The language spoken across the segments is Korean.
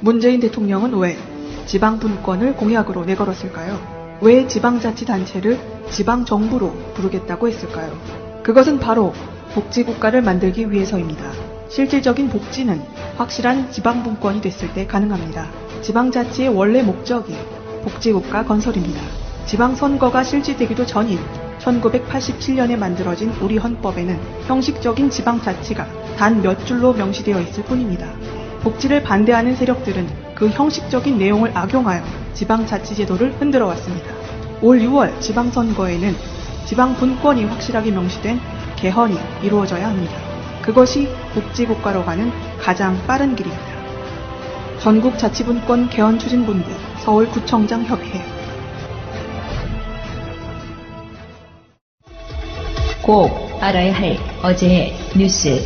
문재인 대통령은 왜 지방분권을 공약으로 내걸었을까요? 왜 지방자치단체를 지방정부로 부르겠다고 했을까요? 그것은 바로 복지국가를 만들기 위해서입니다. 실질적인 복지는 확실한 지방분권이 됐을 때 가능합니다. 지방자치의 원래 목적이 복지국가 건설입니다. 지방선거가 실시되기도 전인 1987년에 만들어진 우리 헌법에는 형식적인 지방자치가 단 몇 줄로 명시되어 있을 뿐입니다. 복지를 반대하는 세력들은 그 형식적인 내용을 악용하여 지방자치제도를 흔들어 왔습니다. 올 6월 지방선거에는 지방분권이 확실하게 명시된 개헌이 이루어져야 합니다. 그것이 복지국가로 가는 가장 빠른 길입니다. 전국자치분권 개헌추진본부 서울구청장협회 꼭 알아야 할 어제의 뉴스.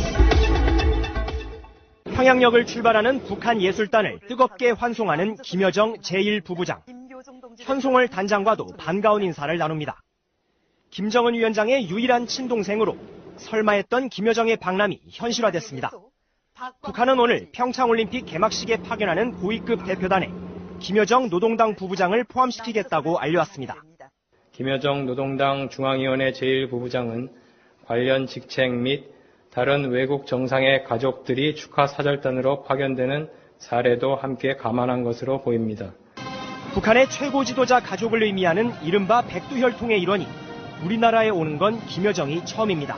평양역을 출발하는 북한 예술단을 뜨겁게 환송하는 김여정 제1부부장. 현송월 단장과도 반가운 인사를 나눕니다. 김정은 위원장의 유일한 친동생으로 설마했던 김여정의 방남이 현실화됐습니다. 북한은 오늘 평창올림픽 개막식에 파견하는 고위급 대표단에 김여정 노동당 부부장을 포함시키겠다고 알려왔습니다. 김여정 노동당 중앙위원회 제1부부장은 관련 직책 및 다른 외국 정상의 가족들이 축하 사절단으로 파견되는 사례도 함께 감안한 것으로 보입니다. 북한의 최고 지도자 가족을 의미하는 이른바 백두혈통의 일원이 우리나라에 오는 건 김여정이 처음입니다.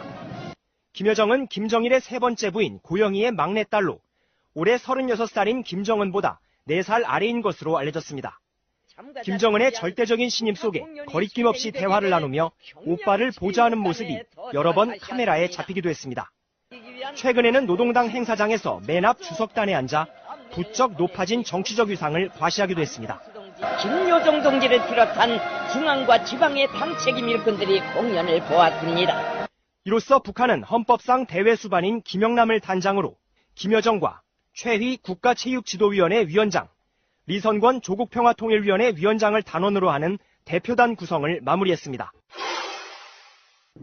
김여정은 김정일의 세 번째 부인 고영희의 막내딸로 올해 36살인 김정은보다 4살 아래인 것으로 알려졌습니다. 김정은의 절대적인 신임 속에 거리낌 없이 대화를 나누며 오빠를 보좌하는 모습이 여러 번 카메라에 잡히기도 했습니다. 최근에는 노동당 행사장에서 맨 앞 주석단에 앉아 부쩍 높아진 정치적 위상을 과시하기도 했습니다. 김여정 동지를 비롯한 중앙과 지방의 당 책임 일꾼들이 공연을 보았습니다. 이로써 북한은 헌법상 대외 수반인 김영남을 단장으로 김여정과 최휘 국가체육지도위원회 위원장, 리선권 조국평화통일위원회 위원장을 단원으로 하는 대표단 구성을 마무리했습니다.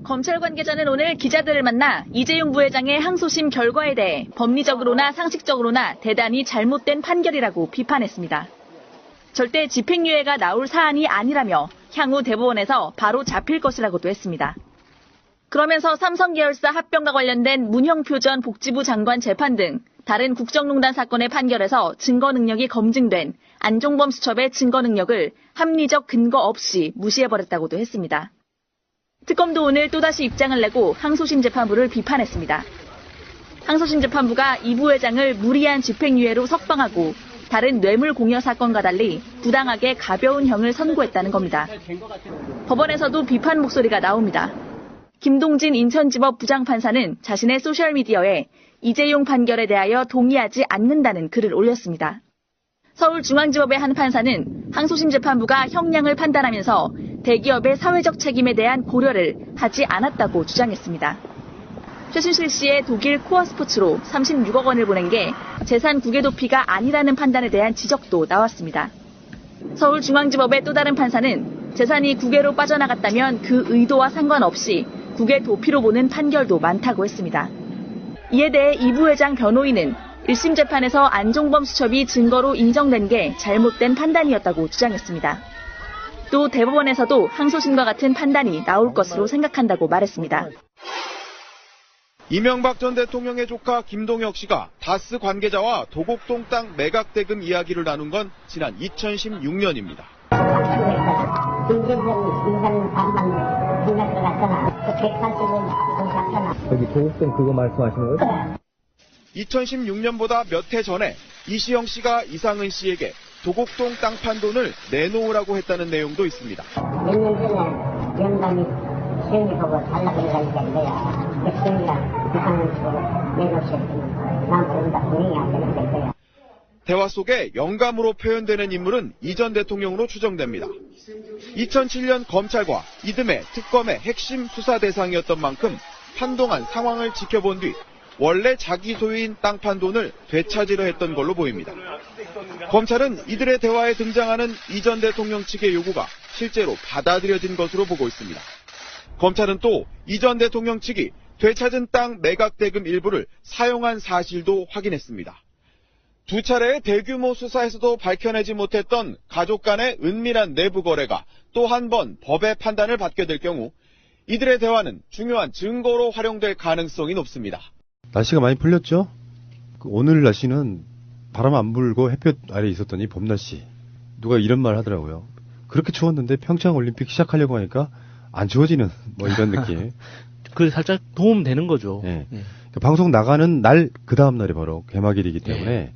검찰 관계자는 오늘 기자들을 만나 이재용 부회장의 항소심 결과에 대해 법리적으로나 상식적으로나 대단히 잘못된 판결이라고 비판했습니다. 절대 집행유예가 나올 사안이 아니라며 향후 대법원에서 바로 잡힐 것이라고도 했습니다. 그러면서 삼성계열사 합병과 관련된 문형표 전 복지부 장관 재판 등 다른 국정농단 사건의 판결에서 증거 능력이 검증된 안종범 수첩의 증거 능력을 합리적 근거 없이 무시해버렸다고도 했습니다. 특검도 오늘 또다시 입장을 내고 항소심 재판부를 비판했습니다. 항소심 재판부가 이 부회장을 무리한 집행유예로 석방하고 다른 뇌물공여 사건과 달리 부당하게 가벼운 형을 선고했다는 겁니다. 법원에서도 비판 목소리가 나옵니다. 김동진 인천지법 부장판사는 자신의 소셜미디어에 이재용 판결에 대하여 동의하지 않는다는 글을 올렸습니다. 서울중앙지법의 한 판사는 항소심 재판부가 형량을 판단하면서 대기업의 사회적 책임에 대한 고려를 하지 않았다고 주장했습니다. 최순실 씨의 독일 코어스포츠로 36억 원을 보낸 게 재산 국외 도피가 아니라는 판단에 대한 지적도 나왔습니다. 서울중앙지법의 또 다른 판사는 재산이 국외로 빠져나갔다면 그 의도와 상관없이 국외 도피로 보는 판결도 많다고 했습니다. 이에 대해 이 부회장 변호인은 1심 재판에서 안종범 수첩이 증거로 인정된 게 잘못된 판단이었다고 주장했습니다. 또 대법원에서도 항소심과 같은 판단이 나올 것으로 생각한다고 말했습니다. 이명박 전 대통령의 조카 김동혁 씨가 다스 관계자와 도곡동 땅 매각 대금 이야기를 나눈 건 지난 2016년입니다. 여기 도곡동 그거 말씀하시는 거예요? 2016년보다 몇 해 전에 이시영 씨가 이상은 씨에게 도곡동 땅 판 돈을 내놓으라고 했다는 내용도 있습니다. 몇 년 전에 영감이 시영이 보고 달라고 그러니까 이거야. 시영이가 이상은 씨로 내놓으셨으면 나한테 다 분명히 안 되는 거야. 대화 속에 영감으로 표현되는 인물은 이 전 대통령으로 추정됩니다. 2007년 검찰과 이듬해 특검의 핵심 수사 대상이었던 만큼 한동안 상황을 지켜본 뒤 원래 자기 소유인 땅 판 돈을 되찾으려 했던 걸로 보입니다. 검찰은 이들의 대화에 등장하는 이 전 대통령 측의 요구가 실제로 받아들여진 것으로 보고 있습니다. 검찰은 또 이 전 대통령 측이 되찾은 땅 매각 대금 일부를 사용한 사실도 확인했습니다. 두 차례의 대규모 수사에서도 밝혀내지 못했던 가족 간의 은밀한 내부 거래가 또 한 번 법의 판단을 받게 될 경우 이들의 대화는 중요한 증거로 활용될 가능성이 높습니다. 날씨가 많이 풀렸죠? 오늘 날씨는 바람 안 불고 햇볕 아래 있었더니 봄 날씨. 누가 이런 말 하더라고요. 그렇게 추웠는데 평창 올림픽 시작하려고 하니까 안 추워지는 뭐 이런 느낌. 그 살짝 도움 되는 거죠. 예. 방송 나가는 날 그 다음 날이 바로 개막일이기 때문에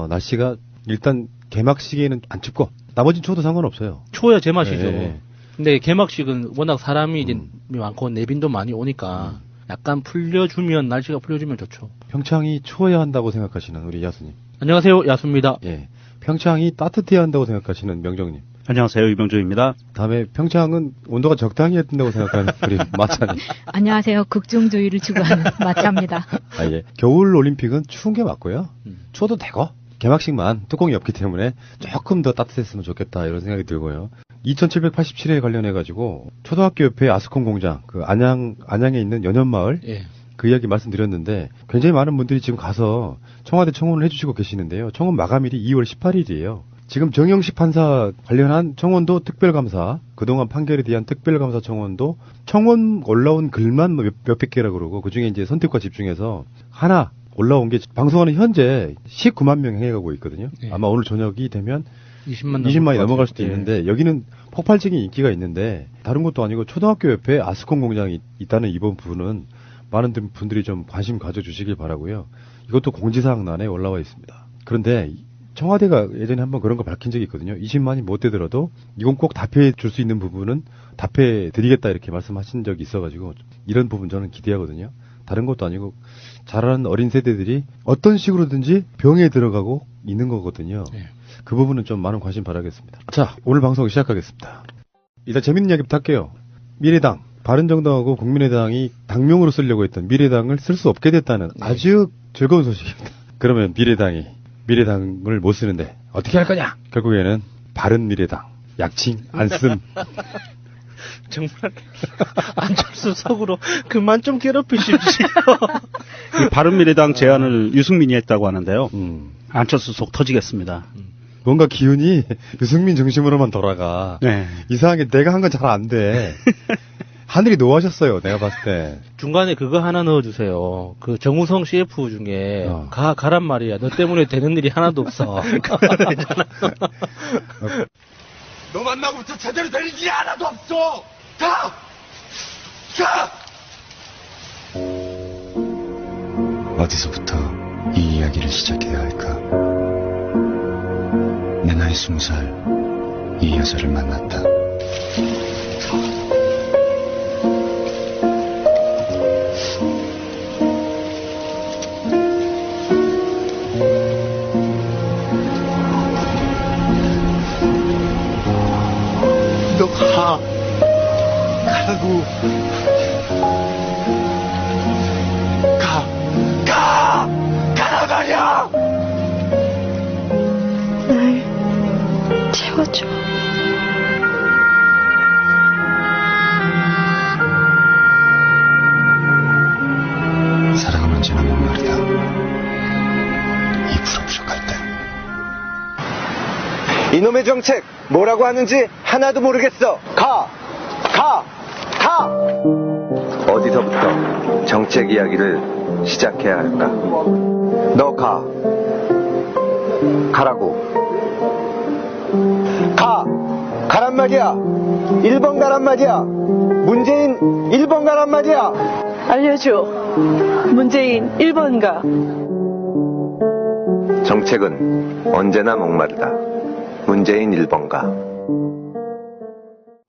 날씨가 일단 개막 시기에는 안 춥고 나머진 추워도 상관없어요. 추워야 제맛이죠. 예. 근데 개막식은 워낙 사람이 이제 많고 내빈도 많이 오니까 약간 풀려주면 날씨가 풀려주면 좋죠. 평창이 추워야 한다고 생각하시는 우리 야수님. 안녕하세요, 야수입니다. 예. 평창이 따뜻해야 한다고 생각하시는 명정님. 안녕하세요, 이병조입니다. 다음에 평창은 온도가 적당히 해야 된다고 생각하는 우리 마차님. 안녕하세요, 극중주의를 추구하는 마차입니다. 아, 예. 겨울 올림픽은 추운 게 맞고요. 추워도 되고 개막식만 뚜껑이 없기 때문에 조금 더 따뜻했으면 좋겠다 이런 생각이 들고요. 2787회 관련해가지고 초등학교 옆에 아스콘 공장, 그 안양에 있는 연현마을, 예. 그 이야기 말씀드렸는데 굉장히 많은 분들이 지금 가서 청와대 청원을 해주시고 계시는데요. 청원 마감일이 2월 18일이에요. 지금 정영식 판사 관련한 청원도 특별감사, 그동안 판결에 대한 특별감사 청원도 청원 올라온 글만 몇백 개라고 그러고 그중에 이제 선택과 집중해서 하나 올라온 게 방송하는 현재 19만 명 행해가고 있거든요. 예. 아마 오늘 저녁이 되면 20만이 넘어갈 수도 예. 있는데 여기는 폭발적인 인기가 있는데 다른 것도 아니고 초등학교 옆에 아스콘 공장이 있다는 이번 부분은 많은 분들이 좀 관심 가져주시길 바라고요. 이것도 공지사항란에 올라와 있습니다. 그런데 청와대가 예전에 한번 그런 거 밝힌 적이 있거든요. 20만이 못 되더라도 이건 꼭 답해 줄 수 있는 부분은 답해 드리겠다 이렇게 말씀하신 적이 있어가지고 이런 부분 저는 기대하거든요. 다른 것도 아니고 자라는 어린 세대들이 어떤 식으로든지 병에 들어가고 있는 거거든요. 네. 그 부분은 좀 많은 관심 바라겠습니다. 자, 오늘 방송 시작하겠습니다. 일단 재밌는 이야기부터 할게요. 미래당, 바른정당하고 국민의당이 당명으로 쓰려고 했던 미래당을 쓸 수 없게 됐다는 아주 즐거운 소식입니다. 그러면 미래당을 못 쓰는데 어떻게 할 거냐? 결국에는 바른미래당, 약칭 안 쓴. 정말 안철수 속으로 그만 좀 괴롭히십시오. 이 바른미래당 제안을 유승민이 했다고 하는데요. 안철수 속 터지겠습니다. 뭔가 기운이 유승민 중심으로만 돌아가. 네. 이상하게 내가 한 건 잘 안 돼. 하늘이 노하셨어요, 내가 봤을 때. 중간에 그거 하나 넣어주세요. 그 정우성 CF 중에 가란 말이야. 너 때문에 되는 일이 하나도 없어. 너 만나고부터 제대로 될 일이 하나도 없어. 가! 어디서부터 이 이야기를 시작해야 할까? 내 나이 20살 이 여자를 만났다. 너 가라고. 가라 말이야. 날 채워줘. 사랑은 언제나 목마르다. 2% 부족할 때. 이놈의 정책 뭐라고 하는지 하나도 모르겠어. 가! 어디서부터 정책 이야기를 시작해야 할까? 너 가라고. 가란 말이야. 1번 가란 말이야. 문재인 1번 가란 말이야. 알려줘. 문재인 1번 가. 정책은 언제나 목마르다. 문재인 1번 가.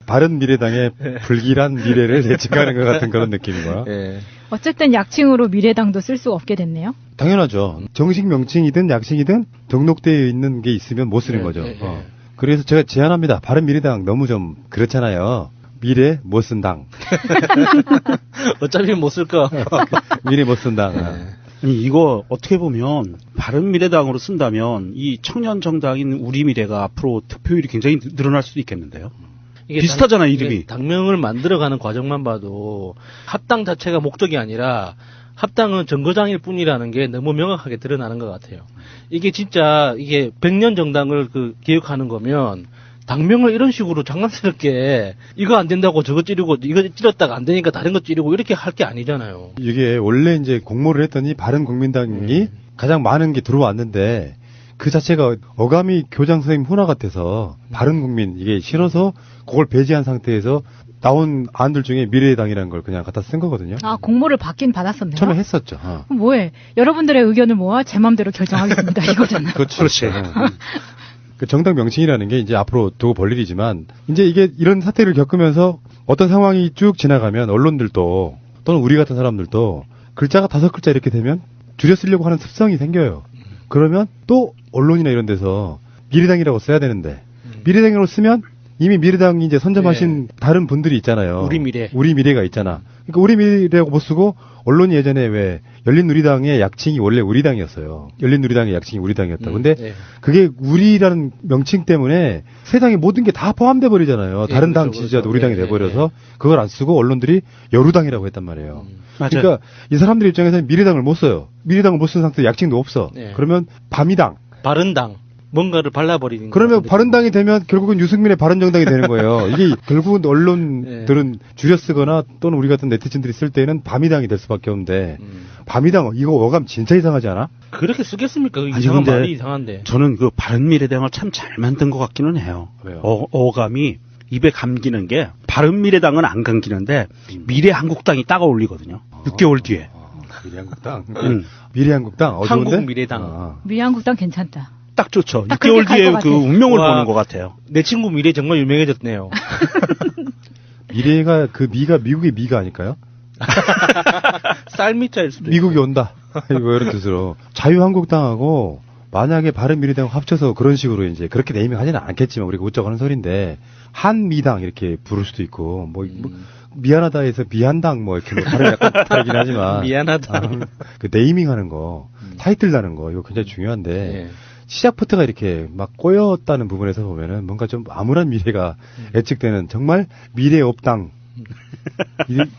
바른미래당의 불길한 미래를 예측하는 것 같은 그런 느낌이고요. 예. 어쨌든 약칭으로 미래당도 쓸 수 없게 됐네요. 당연하죠. 정식 명칭이든 약칭이든 등록되어 있는 게 있으면 못 쓰는 거죠. 그래서 제가 제안합니다. 바른미래당 너무 좀 그렇잖아요. 미래 못 쓴 당. 어차피 못 쓸 거. 미래 못 쓴 당. 아니, 이거 어떻게 보면 바른미래당으로 쓴다면 이 청년 정당인 우리미래가 앞으로 득표율이 굉장히 늘어날 수도 있겠는데요. 이게 비슷하잖아요, 이름이. 당명을 만들어가는 과정만 봐도 합당 자체가 목적이 아니라 합당은 정거장일 뿐이라는 게 너무 명확하게 드러나는 것 같아요. 이게 진짜 이게 100년 정당을 기획하는 거면 당명을 이런 식으로 장난스럽게 이거 안 된다고 저거 찌르고 이거 찌렀다가 안 되니까 다른 거 찌르고 이렇게 할 게 아니잖아요. 이게 원래 이제 공모를 했더니 바른국민당이 가장 많은 게 들어왔는데 그 자체가 어감이 교장 선생님 훈화 같아서 바른국민 이게 싫어서 그걸 배제한 상태에서 나온 안들 중에 미래당이라는 걸 그냥 갖다 쓴 거거든요. 아, 공모를 받긴 받았었네요. 처음에 했었죠. 그럼 뭐해? 여러분들의 의견을 모아 제 마음대로 결정하겠습니다. 이거잖아요. 그렇지. 그 정당 명칭이라는 게 이제 앞으로 두고 볼 일이지만 이제 이게 이런 사태를 겪으면서 어떤 상황이 쭉 지나가면 언론들도 또는 우리 같은 사람들도 글자가 5글자 이렇게 되면 줄여 쓰려고 하는 습성이 생겨요. 그러면 또 언론이나 이런 데서 미래당이라고 써야 되는데 미래당이라고 쓰면 이미 미래당이 이제 선점하신 다른 분들이 있잖아요. 우리 미래. 우리 미래가 있잖아. 그러니까 우리 미래라고 못 쓰고 언론이 예전에 왜 열린우리당의 약칭이 원래 우리당이었어요. 열린우리당의 약칭이 우리당이었다. 근데 그게 우리라는 명칭 때문에 세상의 모든 게 다 포함돼 버리잖아요. 다른 당 지지자도 우리당이 돼버려서 그걸 안 쓰고 언론들이 여루당이라고 했단 말이에요. 그러니까 이 사람들 입장에서는 미래당을 못 써요. 미래당을 못 쓴 상태에 약칭도 없어. 그러면 바미당. 바른당. 뭔가를 발라버리는 그러면 바른당이 되면 결국은 유승민의 바른정당이 되는 거예요. 이게 결국은 언론들은 줄여 쓰거나 또는 우리 같은 네티즌들이 쓸 때는 바미당이 될 수밖에 없는데 바미당 이거 어감 진짜 이상하지 않아? 그렇게 쓰겠습니까? 아니, 이상한 근데 말이 이상한데. 저는 그 바른미래당을 참 잘 만든 것 같기는 해요. 왜요? 어감이 입에 감기는 게 바른미래당은 안 감기는데 미래한국당이 딱 어울리거든요. 6개월 뒤에. 미래한국당. 미래한국당. 한국미래당. 미래한국당 괜찮다. 딱 좋죠. 딱 6개월 뒤에 것 그 같아. 운명을 보는 것 같아요. 내 친구 미래 정말 유명해졌네요. 미래가 그 미가 미국의 미가 아닐까요? 쌀미자일 수도 미국이 온다. 이거 이런 뜻으로. 자유한국당하고 만약에 바른미래당 합쳐서 그런 식으로 이제 그렇게 네이밍 하지는 않겠지만 우리가 웃자고 하는 소리인데 한미당 이렇게 부를 수도 있고 뭐 미안하다에서 미한당 뭐 이렇게 뭐 다른 약간 다르긴 하지만 미안하다. 그 네이밍 하는 거 타이틀 나는 거 이거 굉장히 중요한데 시작부터가 이렇게 막 꼬였다는 부분에서 보면은 뭔가 좀 암울한 미래가 예측되는 정말 미래 없당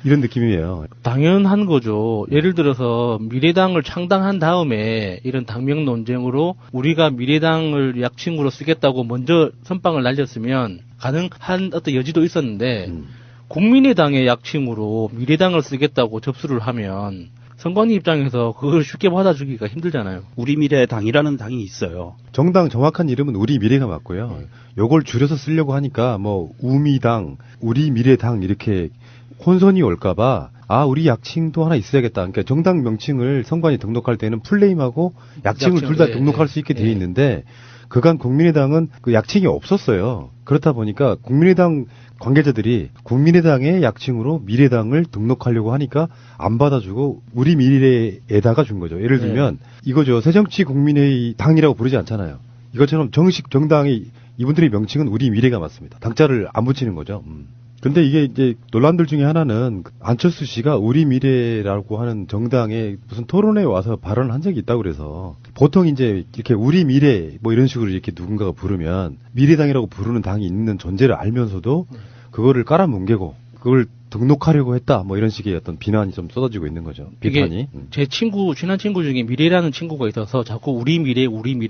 이런 느낌이에요. 당연한 거죠. 예를 들어서 미래당을 창당한 다음에 이런 당명 논쟁으로 우리가 미래당을 약칭으로 쓰겠다고 먼저 선빵을 날렸으면 가능한 어떤 여지도 있었는데 국민의당의 약칭으로 미래당을 쓰겠다고 접수를 하면 선관위 입장에서 그걸 쉽게 받아주기가 힘들잖아요. 우리 미래당이라는 당이 있어요. 정당 정확한 이름은 우리 미래가 맞고요. 요걸 줄여서 쓰려고 하니까 뭐 우미당, 우리 미래당 이렇게 혼선이 올까봐 우리 약칭도 하나 있어야겠다. 그러니까 정당 명칭을 선관위 등록할 때는 풀네임하고 약칭을 둘 다 등록할 수 있게 돼 있는데 그간 국민의당은 그 약칭이 없었어요. 그렇다 보니까 국민의당 관계자들이 국민의당의 약칭으로 미래당을 등록하려고 하니까 안 받아주고 우리 미래에다가 준 거죠. 예를 들면 이거죠. 새정치국민의당이라고 부르지 않잖아요. 이것처럼 정식 정당이 이분들의 명칭은 우리 미래가 맞습니다. 당자를 안 붙이는 거죠. 근데 이게 이제 논란들 중에 하나는 안철수 씨가 우리 미래라고 하는 정당에 무슨 토론회에 와서 발언을 한 적이 있다고 그래서 보통 이제 이렇게 우리 미래 뭐 이런 식으로 이렇게 누군가가 부르면 미래당이라고 부르는 당이 있는 존재를 알면서도 그거를 깔아뭉개고 그걸 등록하려고 했다 뭐 이런 식의 어떤 비난이 좀 쏟아지고 있는 거죠. 비판이. 제 친한 친구 중에 미래라는 친구가 있어서 자꾸 우리 미래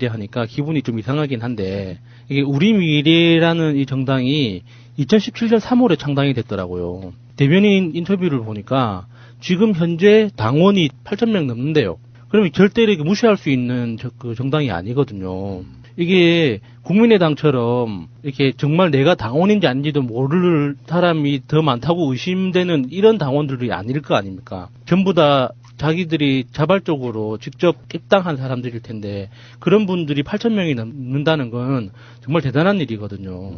하니까 기분이 좀 이상하긴 한데 이게 우리 미래라는 이 정당이 2017년 3월에 창당이 됐더라고요. 대변인 인터뷰를 보니까 지금 현재 당원이 8,000명 넘는데요. 그러면 절대 이렇게 무시할 수 있는 그 정당이 아니거든요. 이게 국민의당처럼 이렇게 정말 내가 당원인지 아닌지도 모를 사람이 더 많다고 의심되는 이런 당원들이 아닐 거 아닙니까? 전부 다 자기들이 자발적으로 직접 입당한 사람들일 텐데 그런 분들이 8,000명이 넘는다는 건 정말 대단한 일이거든요.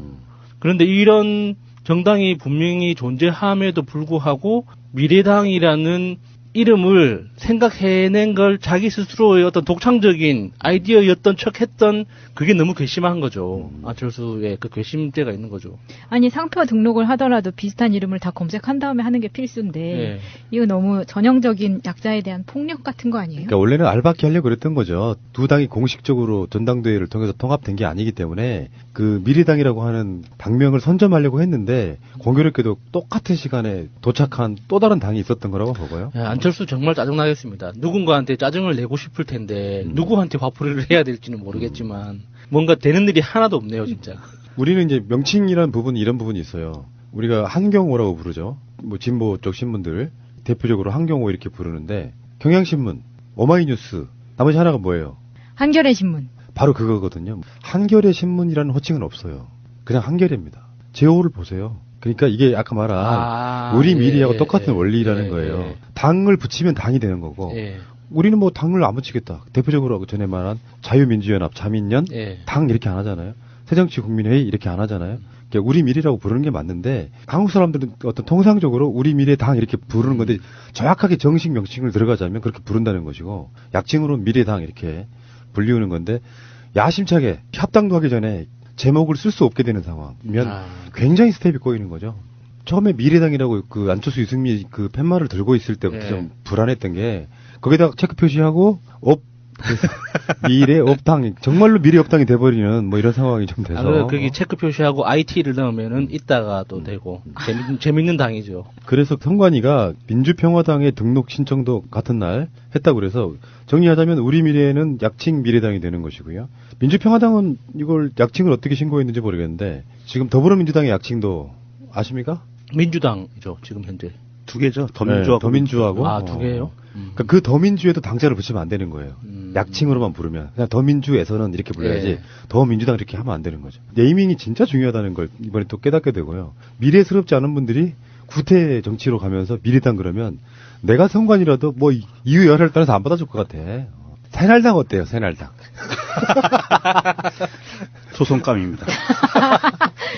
그런데 이런 정당이 분명히 존재함에도 불구하고 미래당이라는 이름을 생각해낸 걸 자기 스스로의 어떤 독창적인 아이디어였던 척했던 그게 너무 괘씸한 거죠. 안철수의 그 괘씸죄가 있는 거죠. 아니 상표 등록을 하더라도 비슷한 이름을 다 검색한 다음에 하는 게 필수인데 이거 너무 전형적인 약자에 대한 폭력 같은 거 아니에요? 그러니까 원래는 알바키 하려고 그랬던 거죠. 두 당이 공식적으로 전당대회를 통해서 통합된 게 아니기 때문에 그 미래당이라고 하는 당명을 선점하려고 했는데 공교롭게도 똑같은 시간에 도착한 또 다른 당이 있었던 거라고 보고요. 안철수 정말 짜증나겠습니다. 누군가한테 짜증을 내고 싶을 텐데 누구한테 화풀이를 해야 될지는 모르겠지만 뭔가 되는 일이 하나도 없네요, 진짜. 우리는 이제 명칭이라는 부분 이런 부분이 있어요. 우리가 한경호라고 부르죠. 뭐 진보 쪽 신문들 대표적으로 한경호 이렇게 부르는데 경향신문, 오마이뉴스, 나머지 하나가 뭐예요? 한겨레 신문. 바로 그거거든요. 한겨레 신문이라는 호칭은 없어요. 그냥 한겨레입니다. 제호를 보세요. 그러니까 이게 아까 말한 우리 미래하고 똑같은 원리라는 거예요. 당을 붙이면 당이 되는 거고 우리는 뭐 당을 안 붙이겠다. 대표적으로 전에 말한 자유민주연합, 자민련, 당 이렇게 안 하잖아요. 새정치국민회의 이렇게 안 하잖아요. 그러니까 우리 미래라고 부르는 게 맞는데 한국 사람들은 어떤 통상적으로 우리 미래 당 이렇게 부르는 건데 정확하게 정식 명칭을 들어가자면 그렇게 부른다는 것이고 약칭으로 미래당 이렇게 불리우는 건데 야심차게 협당도 하기 전에 제목을 쓸 수 없게 되는 상황이면 굉장히 스텝이 꼬이는 거죠. 처음에 미래당이라고 그 안철수 유승민 그 팻말을 들고 있을 때부터 좀 불안했던 게 거기다가 체크 표시하고 미래 업당 정말로 미래 업당이 돼버리는 뭐 이런 상황이 좀 돼서 거기 체크 표시하고 IT를 넣으면은 이따가 또 되고 재밌는 당이죠. 그래서 선관위가 민주평화당의 등록 신청도 같은 날 했다고 그래서 정리하자면 우리 미래는 약칭 미래당이 되는 것이고요. 민주평화당은 이걸 약칭을 어떻게 신고했는지 모르겠는데 지금 더불어민주당의 약칭도 아십니까? 민주당이죠 지금 현재. 두 개죠. 더민주하고. 더민주하고. 두 개요? 그러니까 그 더민주에도 당자를 붙이면 안 되는 거예요. 약칭으로만 부르면. 그냥 더민주에서는 이렇게 불러야지 더민주당 이렇게 하면 안 되는 거죠. 네이밍이 진짜 중요하다는 걸 이번에 또 깨닫게 되고요. 미래스럽지 않은 분들이 구태 정치로 가면서 미래당 그러면 내가 선관이라도 뭐 이유 여하를 따라서 안 받아줄 것 같아. 새날당 어때요? 새날당. 소송감입니다.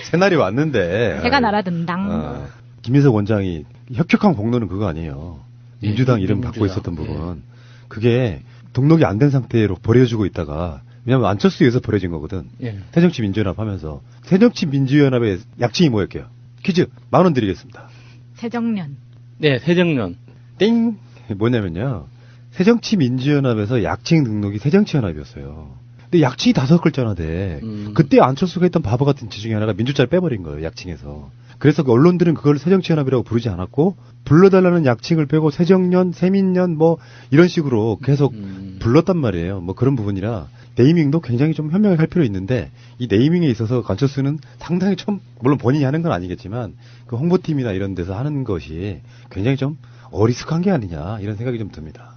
새날이 왔는데. 새가 날아든당. 김희석 원장이 혁혁한 공로는 그거 아니에요. 민주당 이름 갖고 있었던 부분. 그게 등록이 안 된 상태로 버려주고 있다가 왜냐면 안철수에 의해서 버려진 거거든. 새정치민주연합 하면서. 새정치민주연합의 약칭이 뭐였게요? 퀴즈 10,000원 드리겠습니다. 새정년. 네, 새정년. 땡! 뭐냐면요. 새정치민주연합에서 약칭 등록이 새정치연합이었어요. 근데 약칭이 5글자나 돼. 그때 안철수가 했던 바보 같은 짓 중에 하나가 민주자를 빼버린 거예요. 약칭에서. 그래서 그 언론들은 그걸 새정치연합이라고 부르지 않았고 불러달라는 약칭을 빼고 새정년, 새민년 뭐 이런 식으로 계속 불렀단 말이에요. 뭐 그런 부분이라 네이밍도 굉장히 좀 현명하게 할 필요 있는데 이 네이밍에 있어서 안철수는 상당히 좀 물론 본인이 하는 건 아니겠지만 그 홍보팀이나 이런 데서 하는 것이 굉장히 좀 어리숙한 게 아니냐 이런 생각이 좀 듭니다.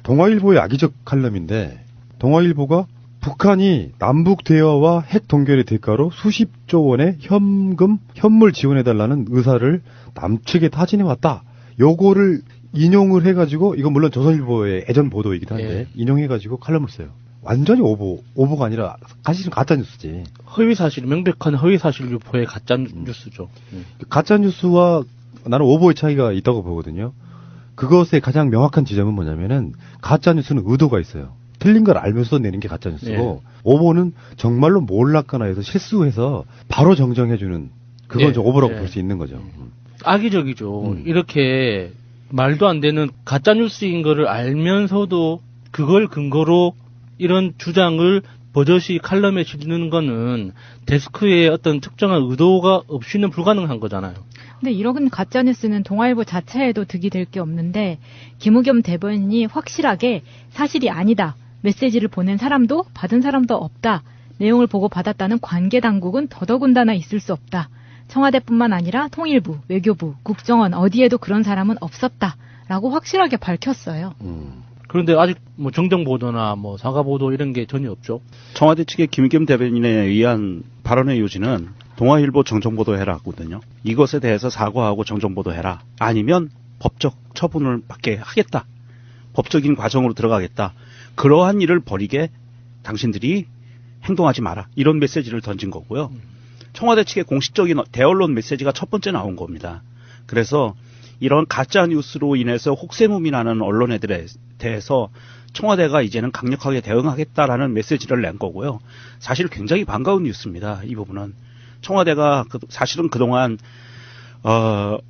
동아일보의 악의적 칼럼인데 동아일보가 북한이 남북 대화와 핵 동결의 대가로 수십조 원의 현물 지원해달라는 의사를 남측에 타진해왔다. 요거를 인용을 해가지고 이건 물론 조선일보의 예전 보도이기도 한데 인용해가지고 칼럼을 써요. 완전히 오보가 아니라 사실은 가짜뉴스지. 허위사실, 명백한 허위사실 유포의 가짜뉴스죠. 가짜뉴스와 나는 오보의 차이가 있다고 보거든요. 그것의 가장 명확한 지점은 뭐냐면은 가짜뉴스는 의도가 있어요. 틀린 걸 알면서 내는 게 가짜뉴스고 오보는 정말로 몰랐거나 해서 실수해서 바로 정정해주는 그건 좀 오보라고 볼 수 있는 거죠. 악의적이죠. 이렇게 말도 안 되는 가짜뉴스인 거를 알면서도 그걸 근거로 이런 주장을 버젓이 칼럼에 실는 거는 데스크에 어떤 특정한 의도가 없이는 불가능한 거잖아요. 근데 이런 가짜뉴스는 동아일보 자체에도 득이 될 게 없는데 김우겸 대변인이 확실하게 사실이 아니다. 메시지를 보낸 사람도 받은 사람도 없다. 내용을 보고 받았다는 관계당국은 더더군다나 있을 수 없다. 청와대뿐만 아니라 통일부, 외교부, 국정원 어디에도 그런 사람은 없었다. 라고 확실하게 밝혔어요. 그런데 아직 뭐 정정보도나 뭐 사과보도 이런 게 전혀 없죠. 청와대 측의 김우겸 대변인에 의한 발언의 요지는 동아일보 정정보도해라거든요. 이것에 대해서 사과하고 정정보도해라. 아니면 법적 처분을 받게 하겠다. 법적인 과정으로 들어가겠다. 그러한 일을 벌이게 당신들이 행동하지 마라. 이런 메시지를 던진 거고요. 청와대 측의 공식적인 대언론 메시지가 첫 번째 나온 겁니다. 그래서 이런 가짜 뉴스로 인해서 혹세무미 나는 언론애들에 대해서 청와대가 이제는 강력하게 대응하겠다라는 메시지를 낸 거고요. 사실 굉장히 반가운 뉴스입니다. 이 부분은. 청와대가 사실은 그동안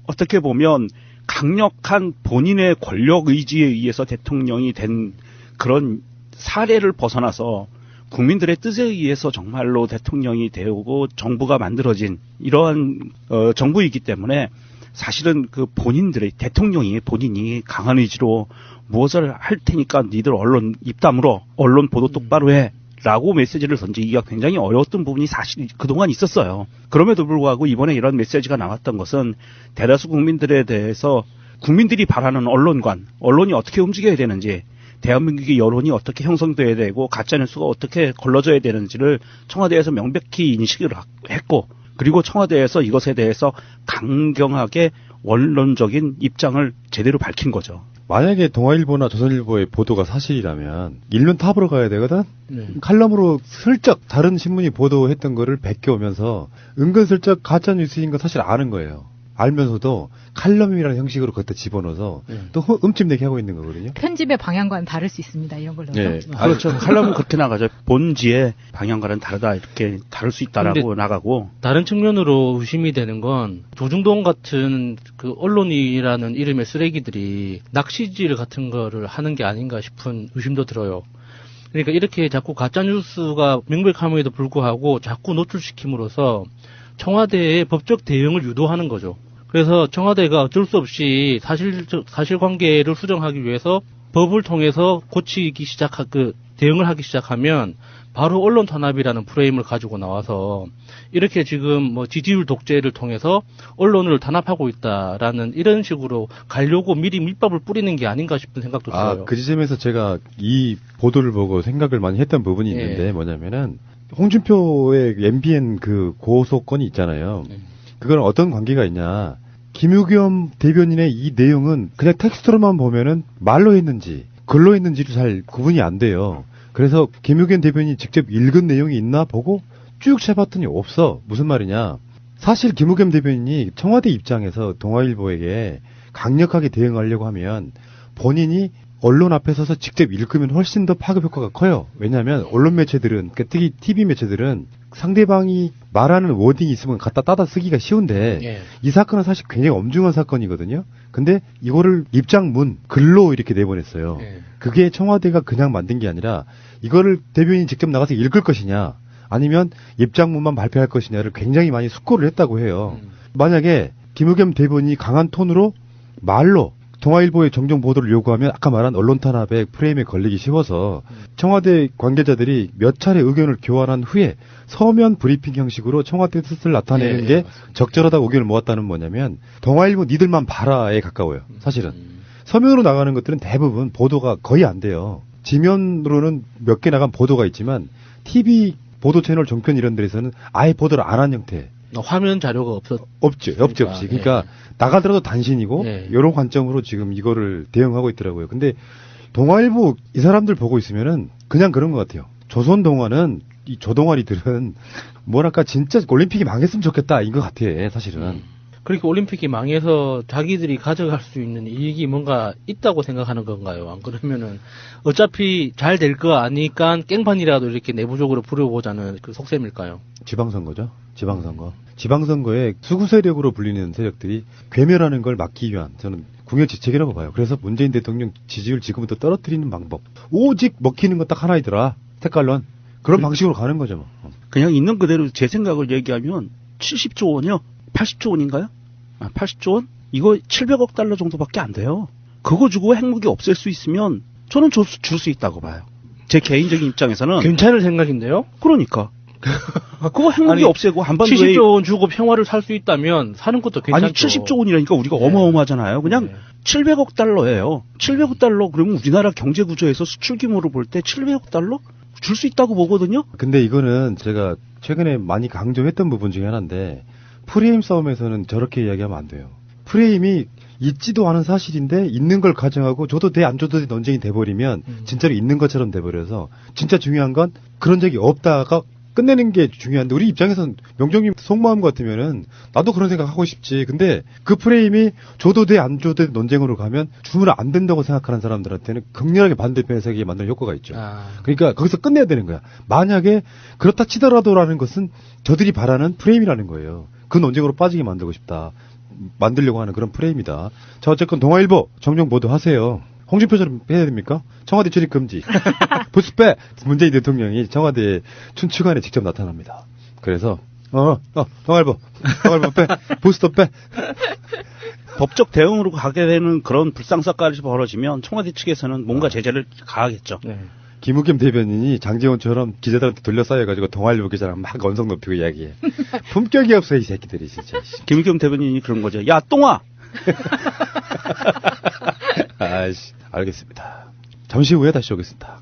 어떻게 보면 강력한 본인의 권력 의지에 의해서 대통령이 된 그런 사례를 벗어나서 국민들의 뜻에 의해서 정말로 대통령이 되고 정부가 만들어진 이러한 정부이기 때문에 사실은 그 본인들의 대통령이 본인이 강한 의지로 무엇을 할 테니까 니들 언론 입 다물어 언론 보도 똑바로 해 라고 메시지를 던지기가 굉장히 어려웠던 부분이 사실 그동안 있었어요. 그럼에도 불구하고 이번에 이런 메시지가 나왔던 것은 대다수 국민들에 대해서 국민들이 바라는 언론관, 언론이 어떻게 움직여야 되는지, 대한민국의 여론이 어떻게 형성돼야 되고 가짜뉴스가 어떻게 걸러져야 되는지를 청와대에서 명백히 인식을 했고, 그리고 청와대에서 이것에 대해서 강경하게 원론적인 입장을 제대로 밝힌 거죠. 만약에 동아일보나 조선일보의 보도가 사실이라면 일면 탑으로 가야 되거든. 칼럼으로 슬쩍 다른 신문이 보도했던 거를 베껴오면서 은근슬쩍 가짜 뉴스인 거 사실 아는 거예요. 알면서도 칼럼이라는 형식으로 그때 집어넣어서 또 흠집내게 하고 있는 거거든요. 편집의 방향과는 다를 수 있습니다. 이런 걸로. 네. 그렇죠. 칼럼은 그렇게 나가죠. 본지의 방향과는 다르다 이렇게 다를 수 있다라고 나가고. 다른 측면으로 의심이 되는 건 조중동 같은 그 언론이라는 이름의 쓰레기들이 낚시질 같은 거를 하는 게 아닌가 싶은 의심도 들어요. 그러니까 이렇게 자꾸 가짜뉴스가 명백함에도 불구하고 자꾸 노출시킴으로써 청와대의 법적 대응을 유도하는 거죠. 그래서 청와대가 어쩔 수 없이 사실관계를 수정하기 위해서 법을 통해서 대응을 하기 시작하면 바로 언론 탄압이라는 프레임을 가지고 나와서 이렇게 지금 뭐 지지율 독재를 통해서 언론을 탄압하고 있다라는 이런 식으로 가려고 미리 밑밥을 뿌리는 게 아닌가 싶은 생각도 들어요. 그 지점에서 제가 이 보도를 보고 생각을 많이 했던 부분이 있는데 뭐냐면은 홍준표의 MBN 그 고소건이 있잖아요. 그건 어떤 관계가 있냐. 김우겸 대변인의 이 내용은 그냥 텍스트로만 보면은 말로 했는지 글로 했는지도 잘 구분이 안 돼요. 그래서 김우겸 대변인이 직접 읽은 내용이 있나 보고 쭉 쳐봤더니 없어. 무슨 말이냐. 사실 김우겸 대변인이 청와대 입장에서 동아일보에게 강력하게 대응하려고 하면 본인이 언론 앞에 서서 직접 읽으면 훨씬 더 파급 효과가 커요. 왜냐하면 언론 매체들은, 특히 TV 매체들은 상대방이 말하는 워딩이 있으면 갖다 따다 쓰기가 쉬운데 이 사건은 사실 굉장히 엄중한 사건이거든요. 근데 이거를 입장문, 글로 이렇게 내보냈어요. 그게 청와대가 그냥 만든 게 아니라 이거를 대변인이 직접 나가서 읽을 것이냐 아니면 입장문만 발표할 것이냐를 굉장히 많이 숙고를 했다고 해요. 만약에 김우겸 대변인이 강한 톤으로 말로 동아일보의 정정 보도를 요구하면 아까 말한 언론 탄압의 프레임에 걸리기 쉬워서 청와대 관계자들이 몇 차례 의견을 교환한 후에 서면 브리핑 형식으로 청와대 뜻을 나타내는 게 적절하다고 의견을 모았다는 뭐냐면 동아일보 니들만 봐라에 가까워요. 사실은. 서면으로 나가는 것들은 대부분 보도가 거의 안 돼요. 지면으로는 몇 개 나간 보도가 있지만 TV 보도 채널 종편 이런 데에서는 아예 보도를 안 한 형태. 화면 자료가 없죠. 그러니까 나가더라도 단신이고 이런 관점으로 지금 이거를 대응하고 있더라고요. 근데 동아일보 이 사람들 보고 있으면은 그냥 그런 것 같아요. 조선 동아는 이 조동아리들은 뭐랄까 진짜 올림픽이 망했으면 좋겠다 이거 같아 사실은. 그러니까 올림픽이 망해서 자기들이 가져갈 수 있는 이익이 뭔가 있다고 생각하는 건가요? 안 그러면은 어차피 잘 될 거 아니까 깽판이라도 이렇게 내부적으로 부려보자는 그 속셈일까요? 지방선거죠. 지방선거에 수구 세력으로 불리는 세력들이 괴멸하는 걸 막기 위한 저는 궁여지책이라고 봐요. 그래서 문재인 대통령 지지율 지금부터 떨어뜨리는 방법. 오직 먹히는 건 딱 하나이더라. 색깔론. 그런 방식으로 가는 거죠. 뭐. 그냥 있는 그대로 제 생각을 얘기하면 70조 원이요? 80조 원인가요? 80조 원? 이거 700억 달러 정도밖에 안 돼요. 그거 주고 핵무기 없앨 수 있으면 저는 줄 수 있다고 봐요. 제 개인적인 입장에서는. 괜찮은 생각인데요? 그러니까. 그거 핵무기 없애고 한반도에 70조 원 주고 평화를 살 수 있다면 사는 것도 괜찮죠. 아니 70조 원이라니까 우리가 어마어마하잖아요. 그냥 700억 달러예요. 700억 달러 그러면 우리나라 경제 구조에서 수출 규모로 볼 때 700억 달러 줄 수 있다고 보거든요. 근데 이거는 제가 최근에 많이 강조했던 부분 중에 하나인데 프레임 싸움에서는 저렇게 이야기하면 안 돼요. 프레임이 있지도 않은 사실인데 있는 걸 가정하고 줘도 돼 안 줘도 돼 논쟁이 돼버리면 진짜로 있는 것처럼 돼버려서 진짜 중요한 건 그런 적이 없다가 끝내는 게 중요한데 우리 입장에서는 명정님 속마음 같으면은 나도 그런 생각 하고 싶지. 근데 그 프레임이 줘도 돼 안 줘도 돼 논쟁으로 가면 주면 안 된다고 생각하는 사람들한테는 극렬하게 반대편에 서게 만드는 효과가 있죠. 그러니까 거기서 끝내야 되는 거야. 만약에 그렇다 치더라도라는 것은 저들이 바라는 프레임이라는 거예요. 그 논쟁으로 빠지게 만들고 싶다. 만들려고 하는 그런 프레임이다. 자, 어쨌건 동아일보 정정 보도 하세요. 홍준표처럼 해야 됩니까? 청와대 출입 금지. 부스 빼! 문재인 대통령이 청와대 춘추관에 직접 나타납니다. 그래서, 동아일보 빼! 부스도 빼! 법적 대응으로 가게 되는 그런 불상사까지 벌어지면 청와대 측에서는 뭔가 제재를 가하겠죠. 네. 김우겸 대변인이 장제원처럼 기자들한테 둘러싸여가지고 동아일보 기자랑 막 언성 높이고 이야기해. 품격이 없어 이 새끼들이 진짜. 김우겸 대변인이 그런 거죠. 야 똥아. 아이씨, 알겠습니다. 잠시 후에 다시 오겠습니다.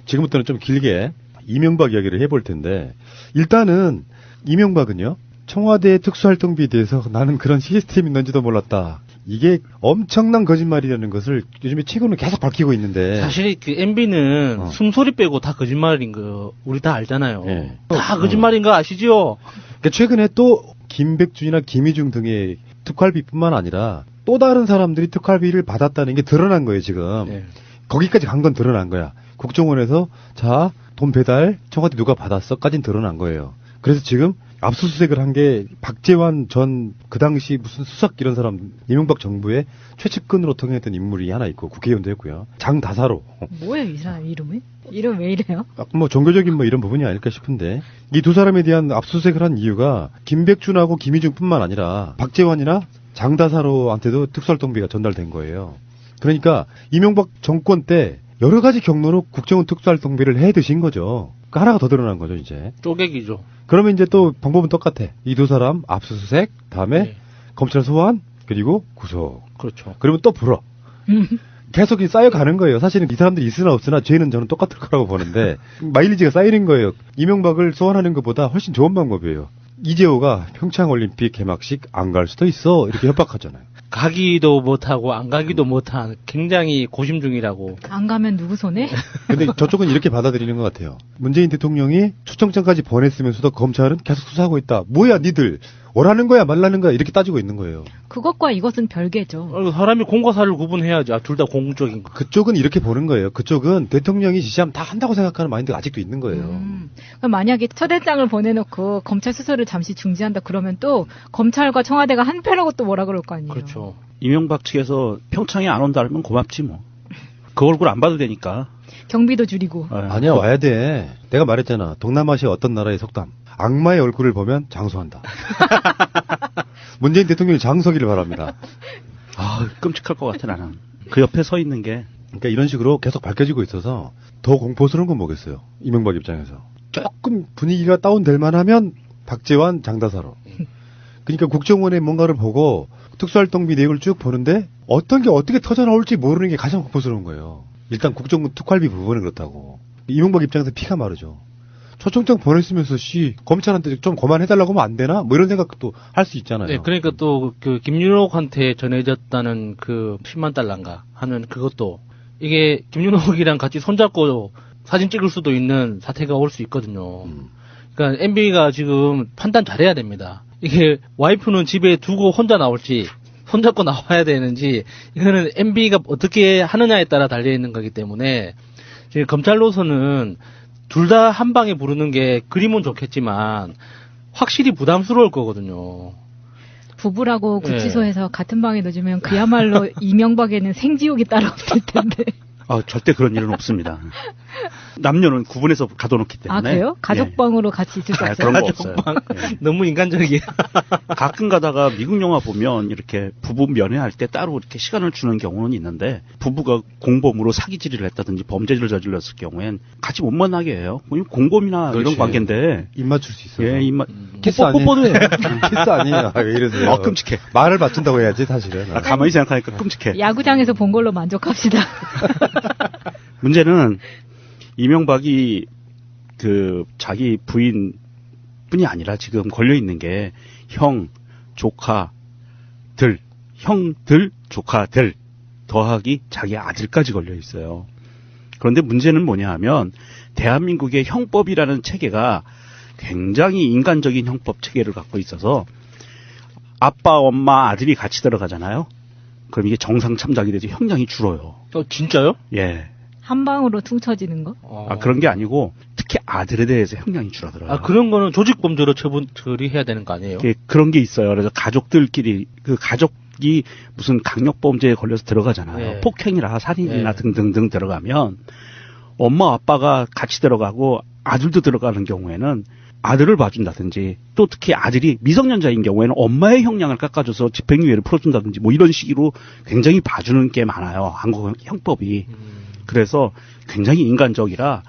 지금부터는 좀 길게 이명박 이야기를 해볼 텐데, 일단은 이명박은요, 청와대 특수활동비에 대해서 나는 그런 시스템이 있는지도 몰랐다. 이게 엄청난 거짓말이라는 것을 요즘에 최근에 계속 밝히고 있는데. 사실 그 MB는 숨소리 빼고 다 거짓말인 거 우리 다 알잖아요. 네. 다 거짓말인 거 아시죠? 그러니까 최근에 또 김백준이나 김희중 등의 특활비뿐만 아니라 또 다른 사람들이 특활비를 받았다는 게 드러난 거예요, 지금. 네. 거기까지 간 건 드러난 거야. 국정원에서 자, 돈 배달 청와대 누가 받았어?까지는 드러난 거예요. 그래서 지금 압수수색을 한 게 박재환 전 그 당시 무슨 수석 이런 사람 이명박 정부의 최측근으로 통행했던 인물이 하나 있고 국회의원도 했고요. 장다사로. 뭐예요 이 사람 이름이? 이름 왜 이래요? 뭐 종교적인 뭐 이런 부분이 아닐까 싶은데 이 두 사람에 대한 압수수색을 한 이유가 김백준하고 김희중뿐만 아니라 박재환이나 장다사로한테도 특수활동비가 전달된 거예요. 그러니까 이명박 정권 때 여러 가지 경로로 국정원 특수활동비를 해 드신 거죠. 그러니까 하나가 더 드러난 거죠, 이제. 쪼개기죠. 그러면 이제 또 방법은 똑같아. 이 두 사람 압수수색, 다음에 검찰 소환, 그리고 구속. 그렇죠. 그러면 또 불어. 계속 쌓여가는 거예요. 사실은 이 사람들이 있으나 없으나 죄는 저는 똑같을 거라고 보는데 마일리지가 쌓이는 거예요. 이명박을 소환하는 것보다 훨씬 좋은 방법이에요. 이재호가 평창올림픽 개막식 안 갈 수도 있어 이렇게 협박하잖아요. 가기도 못하고 안 가기도 못한 굉장히 고심 중이라고. 안 가면 누구 손에? 근데 저쪽은 이렇게 받아들이는 것 같아요. 문재인 대통령이 초청장까지 보냈으면서도 검찰은 계속 수사하고 있다. 뭐야 니들 오라는 거야 말라는 거야 이렇게 따지고 있는 거예요. 그것과 이것은 별개죠. 사람이 공과 사를 구분해야지. 둘 다 공적인 거. 그쪽은 이렇게 보는 거예요. 그쪽은 대통령이 지시하면 다 한다고 생각하는 마인드가 아직도 있는 거예요. 그럼 만약에 초대장을 보내놓고 검찰 수사를 잠시 중지한다 그러면 또 검찰과 청와대가 한패라고 또 뭐라 그럴 거 아니에요. 그렇죠. 이명박 측에서 평창에 안 온다 그러면 고맙지 뭐. 그 얼굴 안 봐도 되니까. 경비도 줄이고. 아니야 와야 돼. 내가 말했잖아. 동남아시아 어떤 나라의 속담. 악마의 얼굴을 보면 장수한다. 문재인 대통령이 장서기를 바랍니다. 아 끔찍할 것 같아 나는. 그 옆에 서 있는 게. 그러니까 이런 식으로 계속 밝혀지고 있어서 더 공포스러운 건 뭐겠어요. 이명박 입장에서. 조금 분위기가 다운될 만하면 박재환 장다사로. 그러니까 국정원의 뭔가를 보고 특수활동비 내역을 쭉 보는데 어떤 게 어떻게 터져나올지 모르는 게 가장 공포스러운 거예요. 일단 국정원 특활비 부분은 그렇다고. 이명박 입장에서 피가 마르죠. 초청장 보냈으면서 검찰한테 좀 그만해달라고 하면 안 되나? 뭐 이런 생각도 할 수 있잖아요. 네, 그러니까 또 그 김윤옥한테 전해졌다는 그 10만 달러인가 하는 그것도 이게 김윤옥이랑 같이 손잡고 사진 찍을 수도 있는 사태가 올 수 있거든요. 그러니까 MB가 지금 판단 잘해야 됩니다. 이게 와이프는 집에 두고 혼자 나올지 손잡고 나와야 되는지 이거는 MB가 어떻게 하느냐에 따라 달려 있는 거기 때문에 지금 검찰로서는 둘 다 한 방에 부르는 게 그림은 좋겠지만 확실히 부담스러울 거거든요. 부부라고 구치소에서 같은 방에 넣어주면 그야말로 이명박에는 생지옥이 따로 없을 텐데. 절대 그런 일은 없습니다. 남녀는 구분해서 가둬놓기 때문에. 아, 그래요? 가족방으로 같이 있을 수 없어요? 그런 거 없어요. 네. 너무 인간적이야. 가끔 가다가 미국 영화 보면 이렇게 부부 면회할 때 따로 이렇게 시간을 주는 경우는 있는데 부부가 공범으로 사기질을 했다든지 범죄를 저질렀을 경우엔 같이 못 만나게 해요. 공범이나 그렇지. 이런 관계인데. 입 맞출 수 있어요. 예, 키스 아니에요. 뽀뽀도 해요. 키스 아니에요. 왜 이러세요? 끔찍해. 말을 맞춘다고 해야지 사실은. 가만히 생각하니까 끔찍해. 야구장에서 본 걸로 만족합시다. 문제는 이명박이 자기 부인뿐이 아니라 지금 걸려 있는 게 형들, 조카들 더하기 자기 아들까지 걸려 있어요. 그런데 문제는 뭐냐 하면 대한민국의 형법이라는 체계가 굉장히 인간적인 형법 체계를 갖고 있어서 아빠, 엄마, 아들이 같이 들어가잖아요. 그럼 이게 정상 참작이 되죠. 형량이 줄어요. 진짜요? 예. 한 방으로 퉁쳐지는 거? 그런 게 아니고 특히 아들에 대해서 형량이 줄어들어요. 그런 거는 조직범죄로 처리해야 되는 거 아니에요? 그런 게 있어요. 그래서 가족들끼리 가족이 무슨 강력범죄에 걸려서 들어가잖아요. 네. 폭행이나 살인이나 등등등 들어가면 엄마 아빠가 같이 들어가고 아들도 들어가는 경우에는 아들을 봐준다든지 또 특히 아들이 미성년자인 경우에는 엄마의 형량을 깎아줘서 집행유예를 풀어준다든지 뭐 이런 식으로 굉장히 봐주는 게 많아요. 한국 형법이. 그래서 굉장히 인간적이라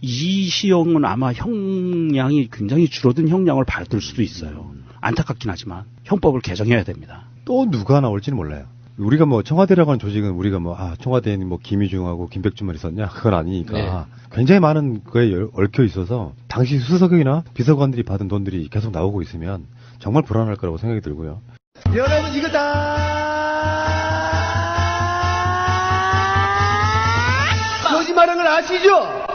이시영은 아마 형량이 굉장히 줄어든 형량을 받을 수도 있어요. 안타깝긴 하지만 형법을 개정해야 됩니다. 또 누가 나올지는 몰라요. 우리가 뭐 청와대라고 하는 조직은 우리가 뭐 청와대에는 뭐 김희중하고 김백준만 있었냐 그건 아니니까 네. 굉장히 많은 거에 얽혀 있어서 당시 수석이나 비서관들이 받은 돈들이 계속 나오고 있으면 정말 불안할 거라고 생각이 들고요. 여러분 이거 다 거짓말한 걸 아시죠?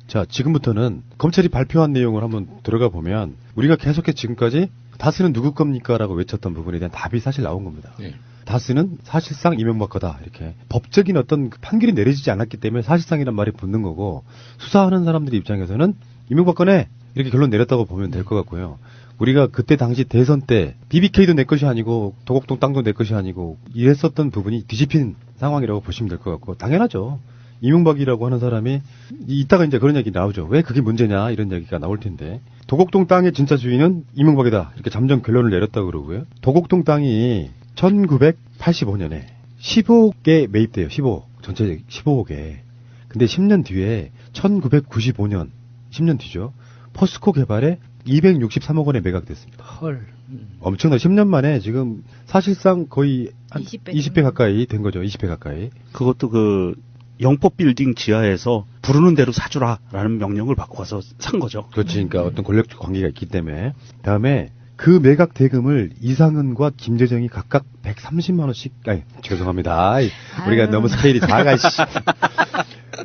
자, 지금부터는 검찰이 발표한 내용을 한번 들어가 보면 우리가 계속해서 지금까지 다스는 누구 겁니까? 라고 외쳤던 부분에 대한 답이 사실 나온 겁니다. 네. 다스는 사실상 이명박 거다. 이렇게 법적인 어떤 판결이 내려지지 않았기 때문에 사실상이란 말이 붙는 거고 수사하는 사람들 입장에서는 이명박 거네 이렇게 결론 내렸다고 보면 될 것 같고요. 우리가 그때 당시 대선 때 BBK도 내 것이 아니고 도곡동 땅도 내 것이 아니고 이랬었던 부분이 뒤집힌 상황이라고 보시면 될 것 같고 당연하죠. 이명박이라고 하는 사람이 이따가 이제 그런 얘기 나오죠. 왜 그게 문제냐 이런 얘기가 나올 텐데 도곡동 땅의 진짜 주인은 이명박이다 이렇게 잠정 결론을 내렸다고 그러고요. 도곡동 땅이 1985년에 15개 매입돼요. 15 전체 15개. 근데 10년 뒤에 1995년 10년 뒤죠. 포스코 개발에 263억 원에 매각됐습니다. 헐. 엄청나 10년 만에 지금 사실상 거의 한 20배 가까이 된 거죠. 20배 가까이. 그것도 그 영법 빌딩 지하에서 부르는 대로 사주라라는 명령을 받고 가서 산 거죠. 그렇지. 그러니까 어떤 권력적 관계가 있기 때문에. 다음에 그 매각 대금을 이상은과 김재정이 각각 130만 원씩 죄송합니다. 우리가 너무 스케일이 작아.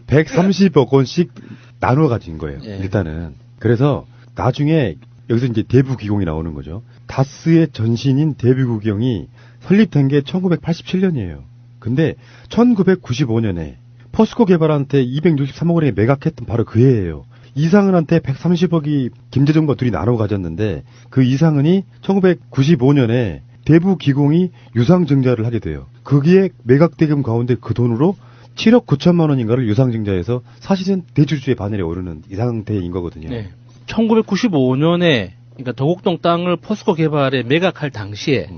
130억 원씩 나눠 가진 거예요. 예. 일단은. 그래서 나중에 여기서 이제 대부기공이 나오는 거죠. 다스의 전신인 대부기공이 설립된 게 1987년이에요. 근데 1995년에 포스코 개발한테 263억 원에 매각했던 바로 그 해예요. 이상은한테 130억이 김재정과 둘이 나눠 가졌는데 그 이상은이 1995년에 대부기공이 유상증자를 하게 돼요. 거기에 매각대금 가운데 그 돈으로 7억 9천만 원인가를 유상증자해서 사실은 대주주의 반열에 오르는 이 상태인 거거든요. 네. 1995년에 그러니까 도곡동 땅을 포스코 개발에 매각할 당시에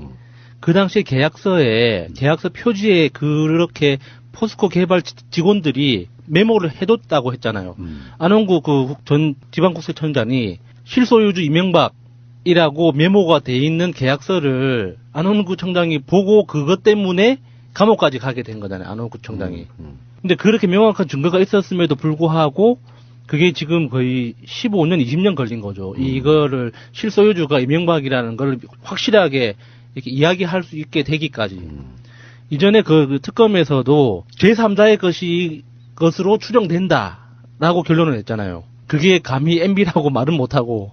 그 당시에 계약서 표지에 그렇게 포스코 개발 직원들이 메모를 해뒀다고 했잖아요. 안원구 그 전 지방국세청장이 실소유주 이명박이라고 메모가 돼 있는 계약서를 안원구 청장이 보고 그것 때문에 감옥까지 가게 된 거잖아요. 안원구 청장이. 근데 그렇게 명확한 증거가 있었음에도 불구하고 그게 지금 거의 15년, 20년 걸린 거죠. 이거를 실소유주가 이명박이라는 걸 확실하게 이렇게 이야기할 수 있게 되기까지. 이전에 그 특검에서도 제3자의 것으로 추정된다라고 결론을 냈잖아요. 그게 감히 MB라고 말은 못하고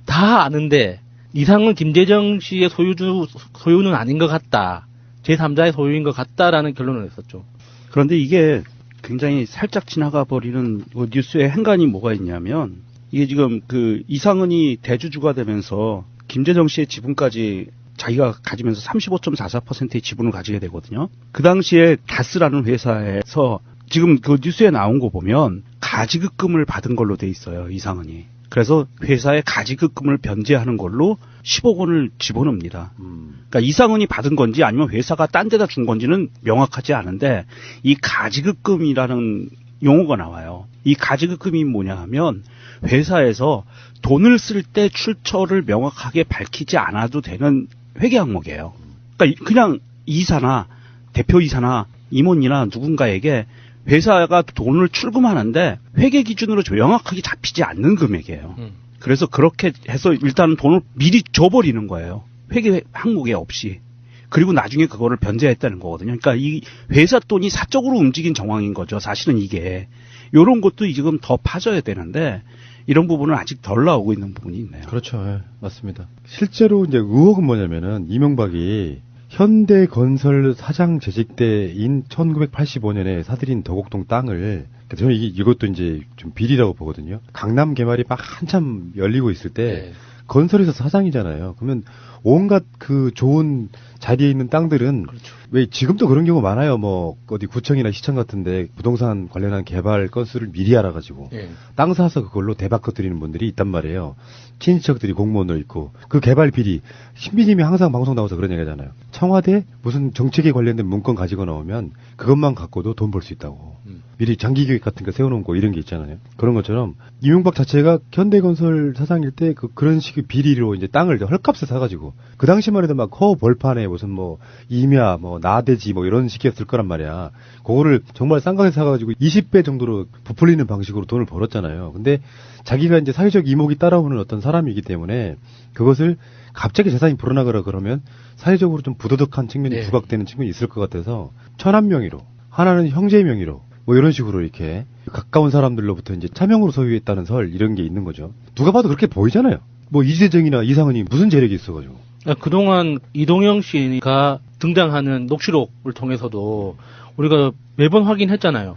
다 아는데 이상은 김재정 씨의 소유는 아닌 것 같다. 제3자의 소유인 것 같다라는 결론을 냈었죠. 그런데 이게 굉장히 살짝 지나가 버리는 뉴스의 행간이 뭐가 있냐면 이게 지금 그 이상은이 대주주가 되면서 김재정 씨의 지분까지 자기가 가지면서 35.44%의 지분을 가지게 되거든요. 그 당시에 다스라는 회사에서 지금 그 뉴스에 나온 거 보면 가지급금을 받은 걸로 돼 있어요. 이상은이. 그래서 회사에 가지급금을 변제하는 걸로 10억 원을 집어넣습니다. 그러니까 이상은이 받은 건지 아니면 회사가 딴 데다 준 건지는 명확하지 않은데 이 가지급금이라는 용어가 나와요. 이 가지급금이 뭐냐 하면 회사에서 돈을 쓸 때 출처를 명확하게 밝히지 않아도 되는 회계 항목이에요. 그러니까 그냥 이사나 대표이사나 임원이나 누군가에게 회사가 돈을 출금하는데 회계 기준으로 명확하게 잡히지 않는 금액이에요. 그래서 그렇게 해서 일단은 돈을 미리 줘버리는 거예요. 회계 항목에 없이. 그리고 나중에 그거를 변제했다는 거거든요. 그러니까 이 회사 돈이 사적으로 움직인 정황인 거죠. 사실은 이게. 이런 것도 지금 더 파져야 되는데 이런 부분은 아직 덜 나오고 있는 부분이 있네요. 그렇죠. 네, 맞습니다. 실제로 이제 의혹은 뭐냐면은 이명박이 현대건설 사장 재직 때인 1985년에 사들인 도곡동 땅을 저는 이것도 이제 좀 비리라고 보거든요. 강남 개발이 막 한참 열리고 있을 때 건설에서 사장이잖아요. 그러면 온갖 그 좋은 자리에 있는 땅들은 왜 지금도 그런 경우 많아요. 뭐 어디 구청이나 시청 같은데 부동산 관련한 개발 건수를 미리 알아가지고 예. 땅 사서 그걸로 대박 터뜨리는 분들이 있단 말이에요. 친인척들이 공무원으로 있고 그 개발 비리 신비님이 항상 방송 나와서 그런 얘기하잖아요. 청와대 무슨 정책에 관련된 문건 가지고 나오면 그것만 갖고도 돈 벌 수 있다고. 미리 장기 계획 같은 거 세워놓은 거 이런 게 있잖아요. 그런 것처럼 이명박 자체가 현대건설 사장일 때 그런 식의 비리로 이제 땅을 헐값에 사가지고 그 당시만 해도 막 허 벌판에 무슨 뭐 임야 뭐 나대지 뭐 이런 식이었을 거란 말이야. 그거를 정말 싼 가격에 사가지고 20배 정도로 부풀리는 방식으로 돈을 벌었잖아요. 근데 자기가 이제 사회적 이목이 따라오는 어떤 사람이기 때문에 그것을 갑자기 재산이 불어나거나 그러면 사회적으로 좀 부도덕한 측면이 부각되는 측면이 있을 것 같아서 천한 명의로 하나는 형제의 명의로 뭐 이런 식으로 이렇게 가까운 사람들로부터 이제 차명으로 소유했다는 설 이런 게 있는 거죠. 누가 봐도 그렇게 보이잖아요. 뭐 이재정이나 이상은이 무슨 재력이 있어가지고. 그동안 이동영 씨가 등장하는 녹취록을 통해서도 우리가 매번 확인했잖아요.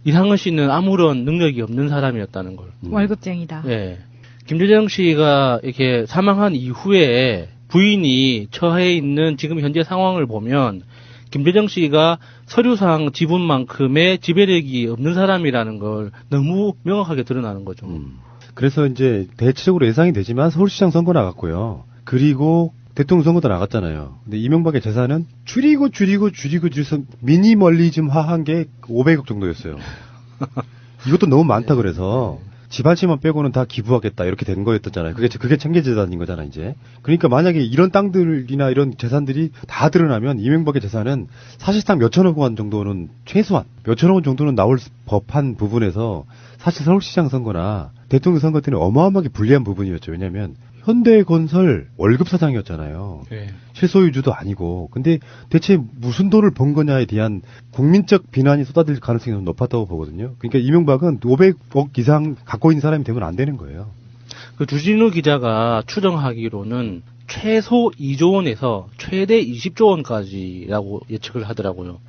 이상은 씨는 아무런 능력이 없는 사람이었다는 걸. 월급쟁이다. 예. 김재정 씨가 이렇게 사망한 이후에 부인이 처해 있는 지금 현재 상황을 보면 김재정 씨가 서류상 지분만큼의 지배력이 없는 사람이라는 걸 너무 명확하게 드러나는 거죠. 그래서 이제 대체적으로 예상이 되지만 서울시장 선거 나갔고요. 그리고 대통령 선거도 나갔잖아요. 근데 이명박의 재산은 줄이고 줄여서 미니멀리즘화한 게 500억 정도였어요. 이것도 너무 많다 그래서 집안치만 빼고는 다 기부하겠다 이렇게 된 거였잖아요. 그게 챙겨재산인 거잖아 이제. 그러니까 만약에 이런 땅들이나 이런 재산들이 다 드러나면 이명박의 재산은 사실상 몇천억 원 정도는 최소한 몇천억 원 정도는 나올 법한 부분에서 사실 서울시장 선거나 대통령 선거 때는 어마어마하게 불리한 부분이었죠. 왜냐하면 현대건설 월급 사장이었잖아요. 네. 실소유주도 아니고. 근데 대체 무슨 돈을 번 거냐에 대한 국민적 비난이 쏟아질 가능성이 높았다고 보거든요. 그러니까 이명박은 500억 이상 갖고 있는 사람이 되면 안 되는 거예요. 그 주진우 기자가 추정하기로는 최소 2조 원에서 최대 20조 원까지라고 예측을 하더라고요.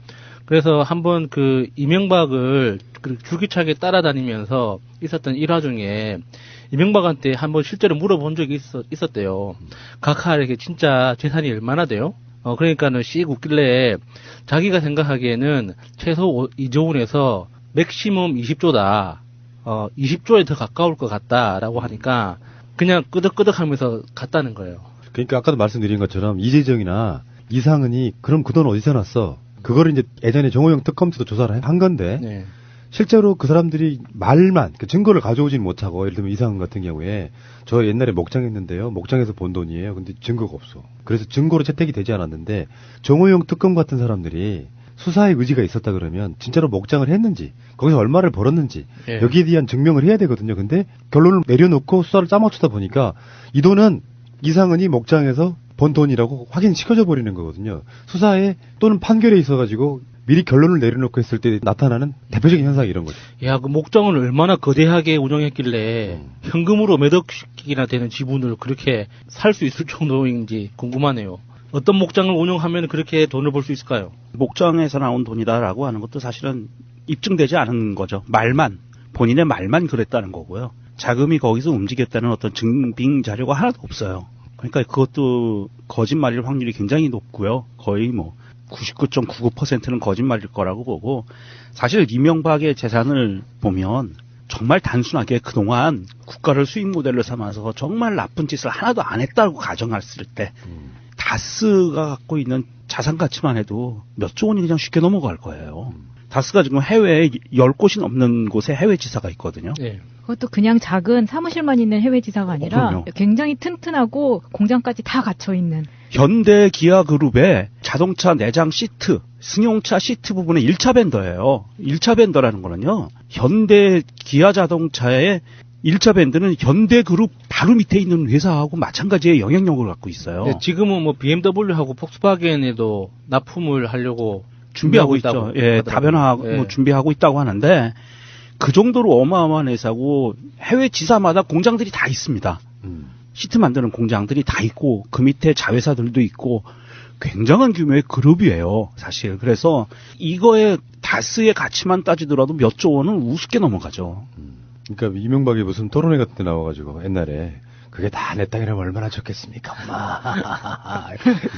그래서 한번 그 이명박을 줄기차게 따라다니면서 있었던 일화 중에 이명박한테 한번 실제로 물어본 적이 있었대요. 각하에게 진짜 재산이 얼마나 돼요? 그러니까는 씩 웃길래 자기가 생각하기에는 최소 2조 원에서 맥시멈 20조다. 20조에 더 가까울 것 같다라고 하니까 그냥 끄덕끄덕 하면서 갔다는 거예요. 그러니까 아까도 말씀드린 것처럼 이재정이나 이상은이 그럼 그 돈 어디서 났어? 그거를 이제 예전에 정호영 특검에서도 조사를 한 건데 네. 실제로 그 사람들이 말만 그 증거를 가져오진 못하고 예를 들면 이상은 같은 경우에 저 옛날에 목장했는데요. 목장에서 번 돈이에요. 근데 증거가 없어. 그래서 증거로 채택이 되지 않았는데 정호영 특검 같은 사람들이 수사의 의지가 있었다 그러면 진짜로 목장을 했는지 거기서 얼마를 벌었는지 예. 여기에 대한 증명을 해야 되거든요. 근데 결론을 내려놓고 수사를 짜맞추다 보니까 이 돈은 이상은이 목장에서 번 돈이라고 확인시켜져 버리는 거거든요. 수사에 또는 판결에 있어가지고 미리 결론을 내려놓고 했을 때 나타나는 대표적인 현상이 이런 거죠. 야, 그 목장을 얼마나 거대하게 운영했길래 현금으로 몇 억씩이나 되는 지분을 그렇게 살 수 있을 정도인지 궁금하네요. 어떤 목장을 운영하면 그렇게 돈을 벌 수 있을까요? 목장에서 나온 돈이다라고 하는 것도 사실은 입증되지 않은 거죠. 본인의 말만 그랬다는 거고요. 자금이 거기서 움직였다는 어떤 증빙 자료가 하나도 없어요. 그러니까 그것도 거짓말일 확률이 굉장히 높고요. 거의 뭐 99.99%는 거짓말일 거라고 보고 사실 이명박의 재산을 보면 정말 단순하게 그동안 국가를 수익 모델로 삼아서 정말 나쁜 짓을 하나도 안 했다고 가정했을 때 다스가 갖고 있는 자산 가치만 해도 몇 조 원이 그냥 쉽게 넘어갈 거예요. 다스가 지금 해외에 10곳이 넘는 곳에 해외 지사가 있거든요. 네. 그것도 그냥 작은 사무실만 있는 해외 지사가 아니라 그럼요. 굉장히 튼튼하고 공장까지 다 갇혀 있는. 현대 기아 그룹의 자동차 내장 시트, 승용차 시트 부분의 1차 벤더예요. 1차 벤더라는 거는요. 현대 기아 자동차의 1차 밴드는 현대 그룹 바로 밑에 있는 회사하고 마찬가지의 영향력을 갖고 있어요. 네, 지금은 뭐 BMW하고 폭스바겐에도 납품을 하려고 준비하고 있죠. 예, 다변화하고 예. 뭐 준비하고 있다고 하는데 그 정도로 어마어마한 회사고 해외 지사마다 공장들이 다 있습니다. 시트 만드는 공장들이 다 있고 그 밑에 자회사들도 있고 굉장한 규모의 그룹이에요, 사실. 그래서 이거의 다스의 가치만 따지더라도 몇 조 원은 우습게 넘어가죠. 그러니까 이명박이 무슨 토론회 같은 데 나와가지고 옛날에 그게 다 내 땅이라면 얼마나 좋겠습니까, 엄마.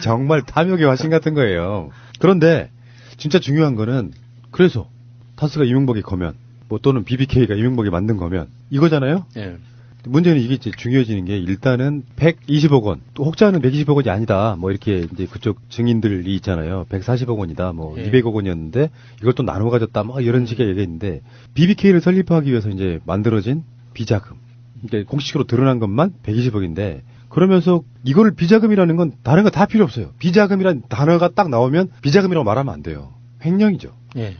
정말 탐욕의 화신 같은 거예요. 그런데 진짜 중요한 거는 그래서 다스가 이명박이 거면 뭐 또는 BBK가 이명박이 만든 거면 이거잖아요. 예. 문제는 이게 이제 중요해지는 게 일단은 120억 원, 또 혹자는 120억 원이 아니다. 뭐 이렇게 이제 그쪽 증인들이 있잖아요. 140억 원이다. 뭐 200억 원이었는데 이걸 또 나눠 가졌다. 뭐 이런 식의 얘기인데 BBK를 설립하기 위해서 이제 만들어진 비자금. 그러니까 공식으로 드러난 것만 120억인데 그러면서 이거를 비자금이라는 건 다른 거 다 필요 없어요. 비자금이라는 단어가 딱 나오면 비자금이라고 말하면 안 돼요. 횡령이죠. 예.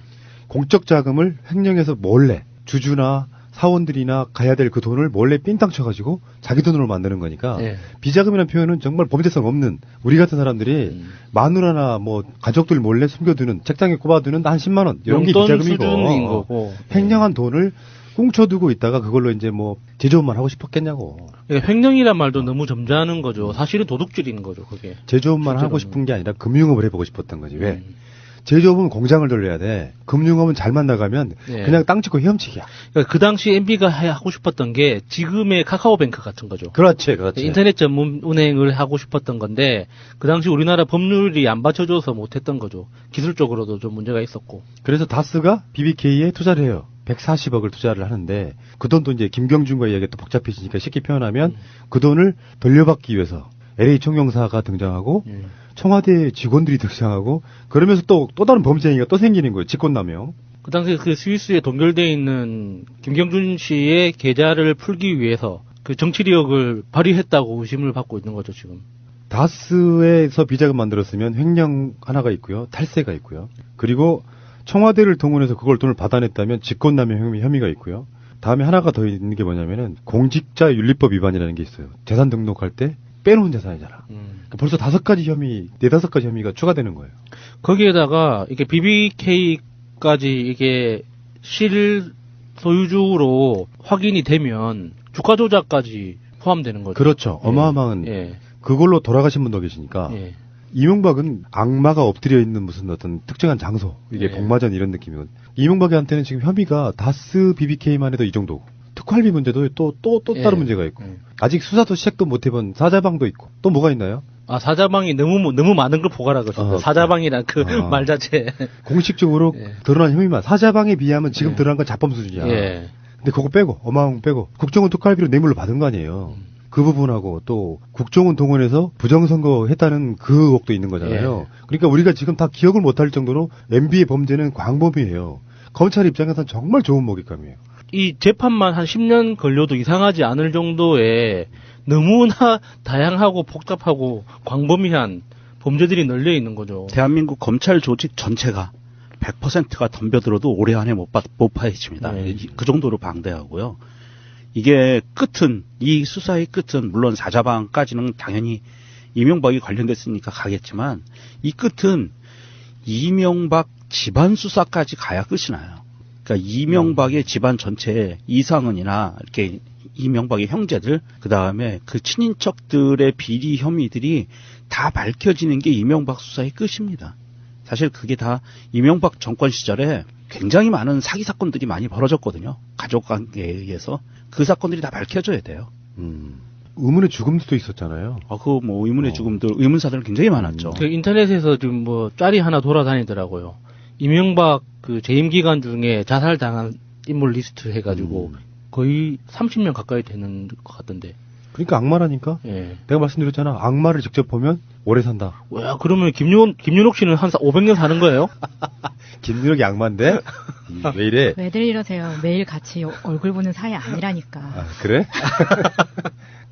공적 자금을 횡령해서 몰래 주주나 사원들이나 가야 될 그 돈을 몰래 삥땅 쳐가지고 자기 돈으로 만드는 거니까 예. 비자금이라는 표현은 정말 범죄성 없는 우리 같은 사람들이 마누라나 뭐 가족들 몰래 숨겨두는 책장에 꼽아두는 한 10만 원 이런 게 용돈 비자금이고 수준인 거고. 횡령한 돈을 꽁쳐두고 있다가 그걸로 이제 뭐 제조업만 하고 싶었겠냐고. 횡령이란 말도 너무 점잖은 거죠. 사실은 도둑질인 거죠, 그게. 제조업만 하고 싶은 게 아니라 금융업을 해보고 싶었던 거지. 왜? 제조업은 공장을 돌려야 돼. 금융업은 잘만 나가면 예. 그냥 땅 찍고 헤엄치기야. 그러니까 그 당시 MB가 하고 싶었던 게 지금의 카카오뱅크 같은 거죠. 그렇지, 그렇지. 인터넷 전문 은행을 하고 싶었던 건데 그 당시 우리나라 법률이 안 받쳐줘서 못했던 거죠. 기술적으로도 좀 문제가 있었고. 그래서 다스가 BBK에 투자를 해요. 140억을 투자를 하는데 그 돈도 이제 김경준과 이야기가 또 복잡해지니까 쉽게 표현하면 그 돈을 돌려받기 위해서 LA 총영사가 등장하고 청와대 직원들이 등장하고 그러면서 또 다른 범죄행위가 또 생기는 거예요. 직권남용. 그 당시 그 스위스에 동결돼 있는 김경준 씨의 계좌를 풀기 위해서 그 정치력을 발휘했다고 의심을 받고 있는 거죠, 지금. 다스에서 비자금 만들었으면 횡령 하나가 있고요. 탈세가 있고요. 그리고 청와대를 동원해서 그걸 돈을 받아냈다면 직권남용 혐의가 있고요. 다음에 하나가 더 있는 게 뭐냐면은 공직자윤리법 위반이라는 게 있어요. 재산 등록할 때 빼놓은 재산이잖아. 그러니까 벌써 5가지 혐의, 4-5가지 혐의가 추가되는 거예요. 거기에다가 이게 BBK까지 이게 실소유주로 확인이 되면 주가 조작까지 포함되는 거죠. 그렇죠. 어마어마한 예. 그걸로 돌아가신 분도 계시니까 예. 이명박은 악마가 엎드려 있는 무슨 어떤 특정한 장소, 이게 복마전 이런 느낌이거든. 이명박한테는 지금 혐의가 다스 BBK만 해도 이 정도고 특활비 문제도 또 다른 문제가 있고 아직 수사도 시작도 못 해본 사자방도 있고 또 뭐가 있나요? 아, 사자방이 너무 많은 걸 보관하 것입니다. 사자방이란 그 말 자체. 공식적으로 드러난 혐의만 사자방에 비하면 지금 드러난 건 자범 수준이야. 예. 근데 그거 빼고 어마어마한 빼고 국정원 특활비로 뇌물로 받은 거 아니에요. 그 부분하고 또 국정원 동원해서 부정선거 했다는 그 의혹도 있는 거잖아요. 그러니까 우리가 지금 다 기억을 못할 정도로 MB의 범죄는 광범위해요. 검찰 입장에서는 정말 좋은 먹잇감이에요. 이 재판만 한 10년 걸려도 이상하지 않을 정도의 너무나 다양하고 복잡하고 광범위한 범죄들이 널려 있는 거죠. 대한민국 검찰 조직 전체가 100%가 덤벼들어도 올해 안에 못 파헤칩니다. 그 정도로 방대하고요. 이게 끝은, 이 수사의 끝은 물론 사자방까지는 당연히 이명박이 관련됐으니까 가겠지만 이 끝은 이명박 집안 수사까지 가야 끝이 나요. 그러니까 이명박의 집안 전체에 이상은이나 이렇게 이명박의 형제들, 그 다음에 그 친인척들의 비리 혐의들이 다 밝혀지는 게 이명박 수사의 끝입니다. 사실 그게 다 이명박 정권 시절에 굉장히 많은 사기 사건들이 많이 벌어졌거든요. 가족관계에 의해서. 그 사건들이 다 밝혀져야 돼요. 의문의 죽음도 있었잖아요. 그 뭐 의문의 죽음들, 의문사들은 굉장히 많았죠. 그 인터넷에서 지금 뭐 짤이 하나 돌아다니더라고요. 이명박 그 재임 기간 중에 자살당한 인물 리스트 해가지고 거의 30명 가까이 되는 것 같던데. 그러니까 악마라니까. 예. 내가 말씀드렸잖아. 악마를 직접 보면 오래 산다. 와, 그러면 김윤옥 씨는 한 500년 사는 거예요? 김윤옥이 악마인데? 왜 이래? 왜들 이러세요? 매일 같이 얼굴 보는 사이 아니라니까. 아, 그래?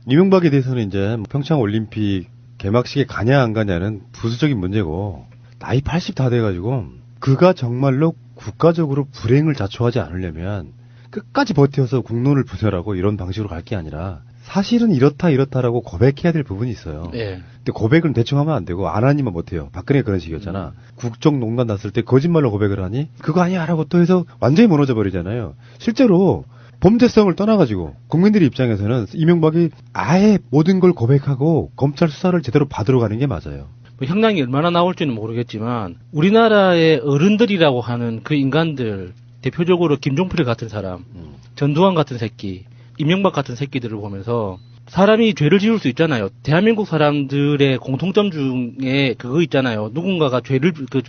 이명박에 대해서는 이제 평창 올림픽 개막식에 가냐 안 가냐는 부수적인 문제고 나이 80 다 돼가지고 그가 정말로 국가적으로 불행을 자초하지 않으려면 끝까지 버텨서 국론을 부설하고 이런 방식으로 갈 게 아니라 사실은 이렇다라고 고백해야 될 부분이 있어요. 예. 근데 고백은 대충 하면 안 되고 안 하니만 못해요. 박근혜 그런 식이었잖아. 국정농단 났을 때 거짓말로 고백을 하니 그거 아니야라고 또 해서 완전히 무너져 버리잖아요. 실제로 범죄성을 떠나가지고 국민들의 입장에서는 이명박이 아예 모든 걸 고백하고 검찰 수사를 제대로 받으러 가는 게 맞아요. 뭐 형량이 얼마나 나올지는 모르겠지만 우리나라의 어른들이라고 하는 그 인간들, 대표적으로 김종필 같은 사람, 전두환 같은 새끼, 이명박 같은 새끼들을 보면서 사람이 죄를 지을 수 있잖아요. 대한민국 사람들의 공통점 중에 그거 있잖아요. 누군가가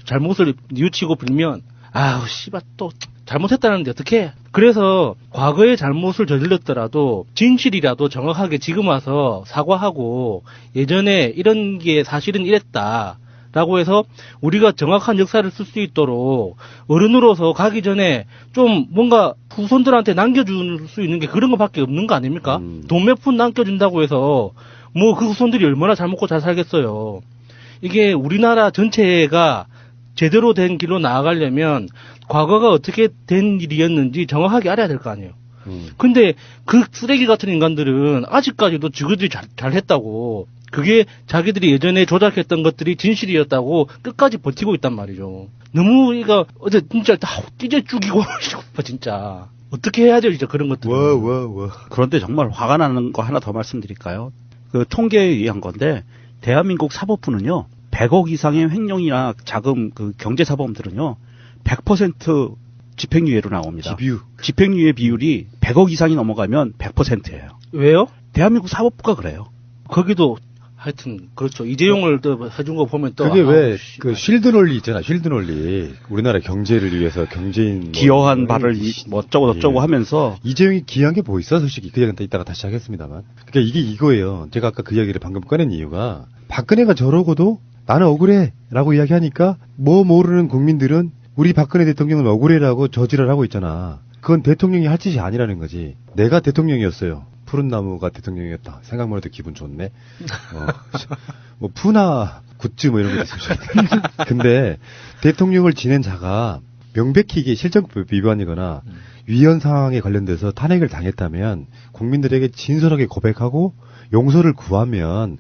잘못을 뉘우치고 빌면, 아우, 씨발, 또, 잘못했다는데 어떡해. 그래서 과거에 잘못을 저질렀더라도 진실이라도 정확하게 지금 와서 사과하고 예전에 이런 게 사실은 이랬다. 라고 해서 우리가 정확한 역사를 쓸 수 있도록 어른으로서 가기 전에 좀 뭔가 후손들한테 남겨줄 수 있는 게 그런 것밖에 없는 거 아닙니까? 돈 몇 푼 남겨준다고 해서 뭐 그 후손들이 얼마나 잘 먹고 잘 살겠어요. 이게 우리나라 전체가 제대로 된 길로 나아가려면 과거가 어떻게 된 일이었는지 정확하게 알아야 될 거 아니에요. 근데 그 쓰레기 같은 인간들은 아직까지도 지그들이 잘했다고, 그게 자기들이 예전에 조작했던 것들이 진실이었다고 끝까지 버티고 있단 말이죠. 너무 이거 어제 진짜 다 찢어 죽이고 진짜 어떻게 해야 돼요, 진짜 그런 것들. 그런데 정말 화가 나는 거 하나 더 말씀드릴까요? 그 통계에 의한 건데 대한민국 사법부는요 100억 이상의 횡령이나 자금 그 경제사범들은요 100% 집행유예로 나옵니다. 집행유예 비율이 100억 이상이 넘어가면 100%예요. 왜요? 대한민국 사법부가 그래요. 거기도 하여튼 그렇죠. 이재용을 해준 거 보면 또 그게 왜 그 쉴드 논리 있잖아. 쉴드 논리. 우리나라 경제를 위해서 경제인 기여한 바를 뭐 어쩌고 저쩌고 하면서 이재용이 기여한 게 뭐 있어? 솔직히 그 얘기는 이따가 다시 하겠습니다만. 그러니까 이게 이거예요. 제가 아까 그 이야기를 방금 꺼낸 이유가 박근혜가 저러고도 나는 억울해라고 이야기하니까 뭐 모르는 국민들은 우리 박근혜 대통령은 억울해라고 저지랄 하고 있잖아. 그건 대통령이 할 짓이 아니라는 거지. 내가 대통령이었어요. 푸른 나무가 대통령이었다. 생각만 해도 기분 좋네. 뭐 푸나 굿즈 뭐 이런 거 있으면 좋겠네. 근데 대통령을 지낸 자가 명백히 이게 실정법 위반이거나 위헌 상황에 관련돼서 탄핵을 당했다면 국민들에게 진솔하게 고백하고 용서를 구하면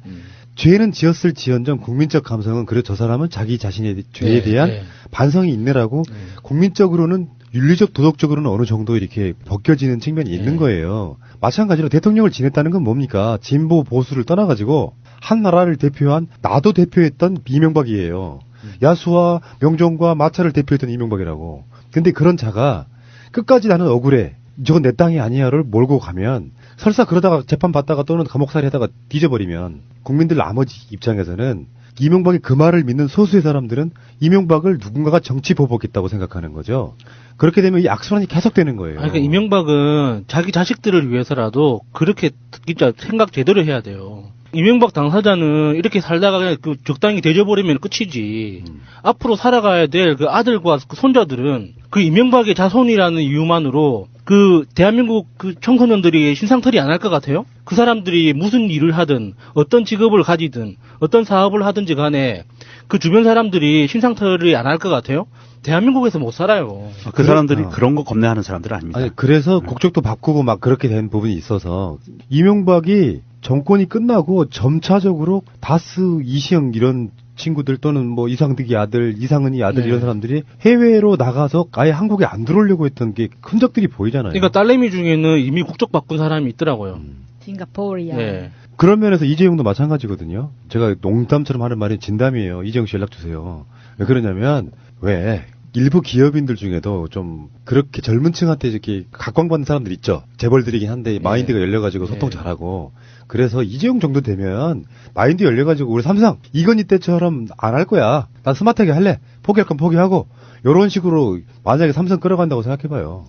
죄는 지었을지언정 국민적 감성은 그래 저 사람은 자기 자신의 죄에 대한 반성이 있네라고 국민적으로는 윤리적 도덕적으로는 어느 정도 이렇게 벗겨지는 측면이 있는 거예요. 마찬가지로 대통령을 지냈다는 건 뭡니까? 진보 보수를 떠나가지고 한 나라를 대표한 나도 대표했던 이명박이에요. 야수와 명종과 마차를 대표했던 이명박이라고. 근데 그런 자가 끝까지 나는 억울해. 저건 내 땅이 아니야를 몰고 가면 설사 그러다가 재판 받다가 또는 감옥살이 하다가 뒤져버리면 국민들 나머지 입장에서는 이명박이 그 말을 믿는 소수의 사람들은 이명박을 누군가가 정치 보복했다고 생각하는 거죠. 그렇게 되면 이 악순환이 계속되는 거예요. 그러니까 이명박은 자기 자식들을 위해서라도 그렇게 진짜 생각 제대로 해야 돼요. 이명박 당사자는 이렇게 살다가 그냥 그 적당히 대져버리면 끝이지. 앞으로 살아가야 될 그 아들과 그 손자들은 그 이명박의 자손이라는 이유만으로 그 대한민국 그 청소년들이 신상털이 안 할 것 같아요? 그 사람들이 무슨 일을 하든 어떤 직업을 가지든 어떤 사업을 하든지 간에 그 주변 사람들이 신상털이 안 할 것 같아요? 대한민국에서 못 살아요. 그 사람들이 그런 거 겁내하는 사람들은 아닙니다. 아니, 그래서 국적도 바꾸고 막 그렇게 된 부분이 있어서 이명박이 정권이 끝나고 점차적으로 다스 이시영 이런 친구들 또는 뭐 이상득이 아들, 이상은이 아들 이런 사람들이 해외로 나가서 아예 한국에 안 들어오려고 했던 게 흔적들이 보이잖아요. 그러니까 딸내미 중에는 이미 국적 바꾼 사람이 있더라고요. 싱가포르야. 네. 그런 면에서 이재용도 마찬가지거든요. 제가 농담처럼 하는 말이 진담이에요. 이재용 씨 연락 주세요. 왜 그러냐면 왜 일부 기업인들 중에도 좀 그렇게 젊은 층한테 이렇게 각광받는 사람들 있죠. 재벌들이긴 한데 마인드가 열려가지고 소통 잘하고. 그래서 이재용 정도 되면 마인드 열려가지고 우리 삼성 이건희 때처럼 안 할 거야. 난 스마트하게 할래. 포기할 건 포기하고. 이런 식으로 만약에 삼성 끌어간다고 생각해봐요.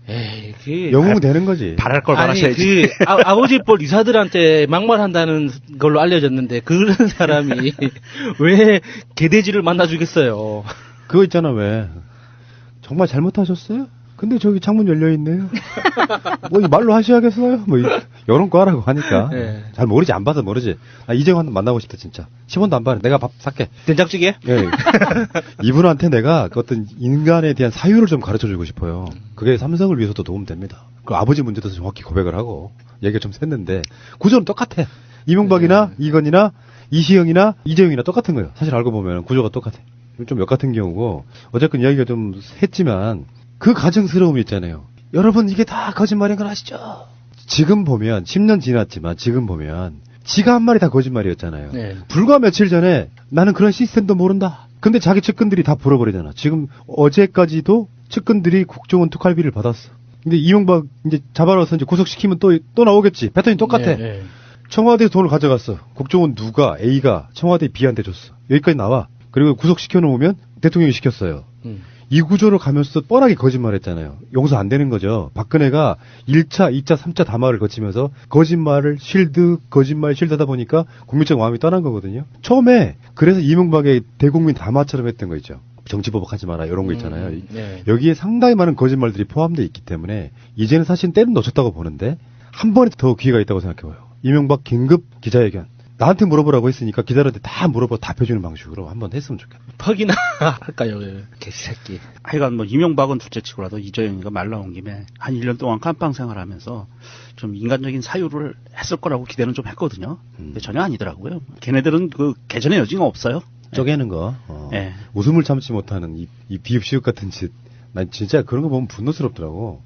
에이, 영웅 되는 거지. 바랄 걸 바라셔야지. 아버지 뻘 이사들한테 막말한다는 걸로 알려졌는데 그런 사람이 왜 개돼지를 만나주겠어요. 그거 있잖아 왜. 정말 잘못하셨어요? 근데 저기 창문 열려있네요. 뭐 말로 하셔야겠어요? 뭐 이런 거 하라고 하니까. 잘 모르지. 안 봐서 모르지. 아, 이재용 만나고 싶다 진짜. 10원도 안 받아. 내가 밥 살게. 된장찌개? 예. 이분한테 내가 그 어떤 인간에 대한 사유를 좀 가르쳐주고 싶어요. 그게 삼성을 위해서도 도움됩니다. 그 아버지 문제도 정확히 고백을 하고 얘기가 좀 샜는데 구조는 똑같아. 이명박이나 이건희나 이시영이나 이재용이나 똑같은 거예요. 사실 알고 보면 구조가 똑같아. 좀 역 같은 경우고 어쨌든 이야기가 좀 했지만 그 가증스러움이 있잖아요. 여러분 이게 다 거짓말인 걸 아시죠? 지금 보면 10년 지났지만 지금 보면 지가 한 말이 다 거짓말이었잖아요. 불과 며칠 전에 나는 그런 시스템도 모른다. 근데 자기 측근들이 다 불어버리잖아. 지금 어제까지도 측근들이 국정원 특활비를 받았어. 근데 이명박 이제 잡아놔서 이제 구속시키면 또 나오겠지. 패턴이 똑같아. 네. 청와대에서 돈을 가져갔어. 국정원 누가 A가 청와대 B한테 줬어. 여기까지 나와. 그리고 구속시켜 놓으면 대통령이 시켰어요. 이 구조로 가면서 뻔하게 거짓말했잖아요. 용서 안 되는 거죠. 박근혜가 1차, 2차, 3차 담화를 거치면서 거짓말을 거짓말 실드하다 보니까 국민적 마음이 떠난 거거든요. 처음에 그래서 이명박의 대국민 담화처럼 했던 거 있죠. 정치보복하지 마라 이런 거 있잖아요. 네. 여기에 상당히 많은 거짓말들이 포함되어 있기 때문에 이제는 사실 때는 놓쳤다고 보는데 한 번에 더 기회가 있다고 생각해요. 이명박 긴급 기자회견. 나한테 물어보라고 했으니까 기자들한테 다 물어보고 답해주는 방식으로 한번 했으면 좋겠다. 퍽이나 할까요? 개새끼. 하여간 뭐 이명박은 둘째치고라도 이재용이가 말 나온 김에 한 1년 동안 깜빵 생활하면서 좀 인간적인 사유를 했을 거라고 기대는 좀 했거든요. 근데 전혀 아니더라고요. 걔네들은 그 개전의 여지가 없어요. 쪼개는 거. 네. 웃음을 참지 못하는 이 비읍시읍 같은 짓. 난 진짜 그런 거 보면 분노스럽더라고.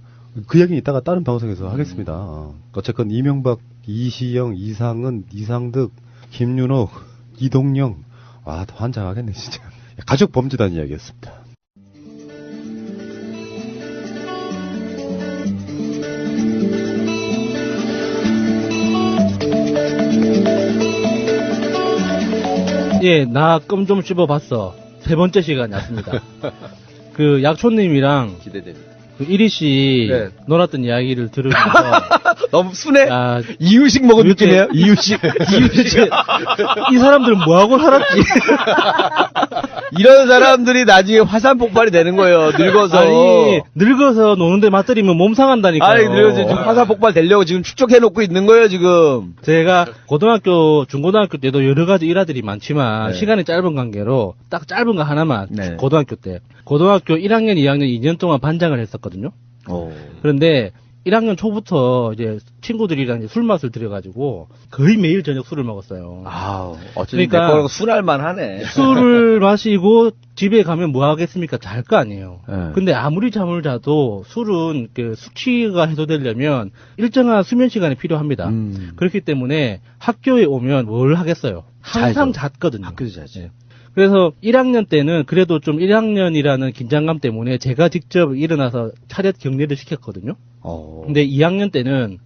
그 얘기는 이따가 다른 방송에서 하겠습니다. 어쨌건 이명박, 이시영, 이상은, 이상득, 김윤옥, 이동영. 와, 더 환장하겠네, 진짜. 가족 범죄단 이야기였습니다. 예, 나 껌 좀 씹어봤어. 3번째 시간이 왔습니다. 그 약초님이랑 기대됩니다. 그 이리 씨 네. 놀았던 이야기를 들으면서 너무 순해. 아, 이유식 먹은 느낌이에요. 이유식. 이 사람들은 뭐 하고 살았지? 이런 사람들이 나중에 화산 폭발이 되는 거예요. 늙어서. 아니 늙어서 노는데 맞들이면 몸 상한다니까요. 아니 늙어서 지금 화산 폭발 되려고 지금 축적해 놓고 있는 거예요 지금. 제가 고등학교, 중고등학교 때도 여러 가지 일화들이 많지만 네. 시간이 짧은 관계로 딱 짧은 거 하나만 네. 고등학교 때 고등학교 1학년, 2학년 2년 동안 반장을 했었거든요. 그런데 1학년 초부터 이제 친구들이랑 이제 술 맛을 들여가지고 거의 매일 저녁 술을 먹었어요. 아, 어쩐지 그러니까 내 거라고 술할만 하네. 술을 마시고 집에 가면 뭐 하겠습니까? 잘 거 아니에요. 네. 근데 아무리 잠을 자도 술은 그 수치가 해소되려면 일정한 수면 시간이 필요합니다. 그렇기 때문에 학교에 오면 뭘 하겠어요? 항상 잤거든요. 학교에서 자지. 네. 그래서 1학년 때는 그래도 좀 1학년이라는 긴장감 때문에 제가 직접 일어나서 차렷 격리를 시켰거든요. 근데 2학년 때는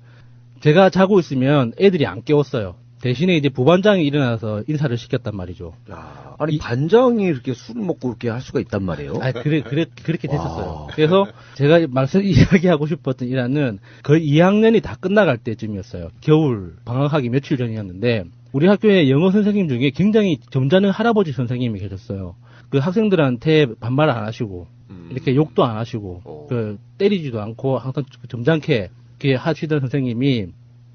제가 자고 있으면 애들이 안 깨웠어요. 대신에 이제 부반장이 일어나서 인사를 시켰단 말이죠. 야, 아니 반장이 이렇게 술 먹고 그렇게 할 수가 있단 말이에요? 아, 그렇게 됐었어요. 그래서 제가 이야기하고 싶었던 일화는 거의 2학년이 다 끝나갈 때쯤이었어요. 겨울 방학하기 며칠 전이었는데 우리 학교에 영어 선생님 중에 굉장히 점잖은 할아버지 선생님이 계셨어요. 그 학생들한테 반말 안 하시고 이렇게 욕도 안 하시고 그 때리지도 않고 항상 점잖게 이렇게 하시던 선생님이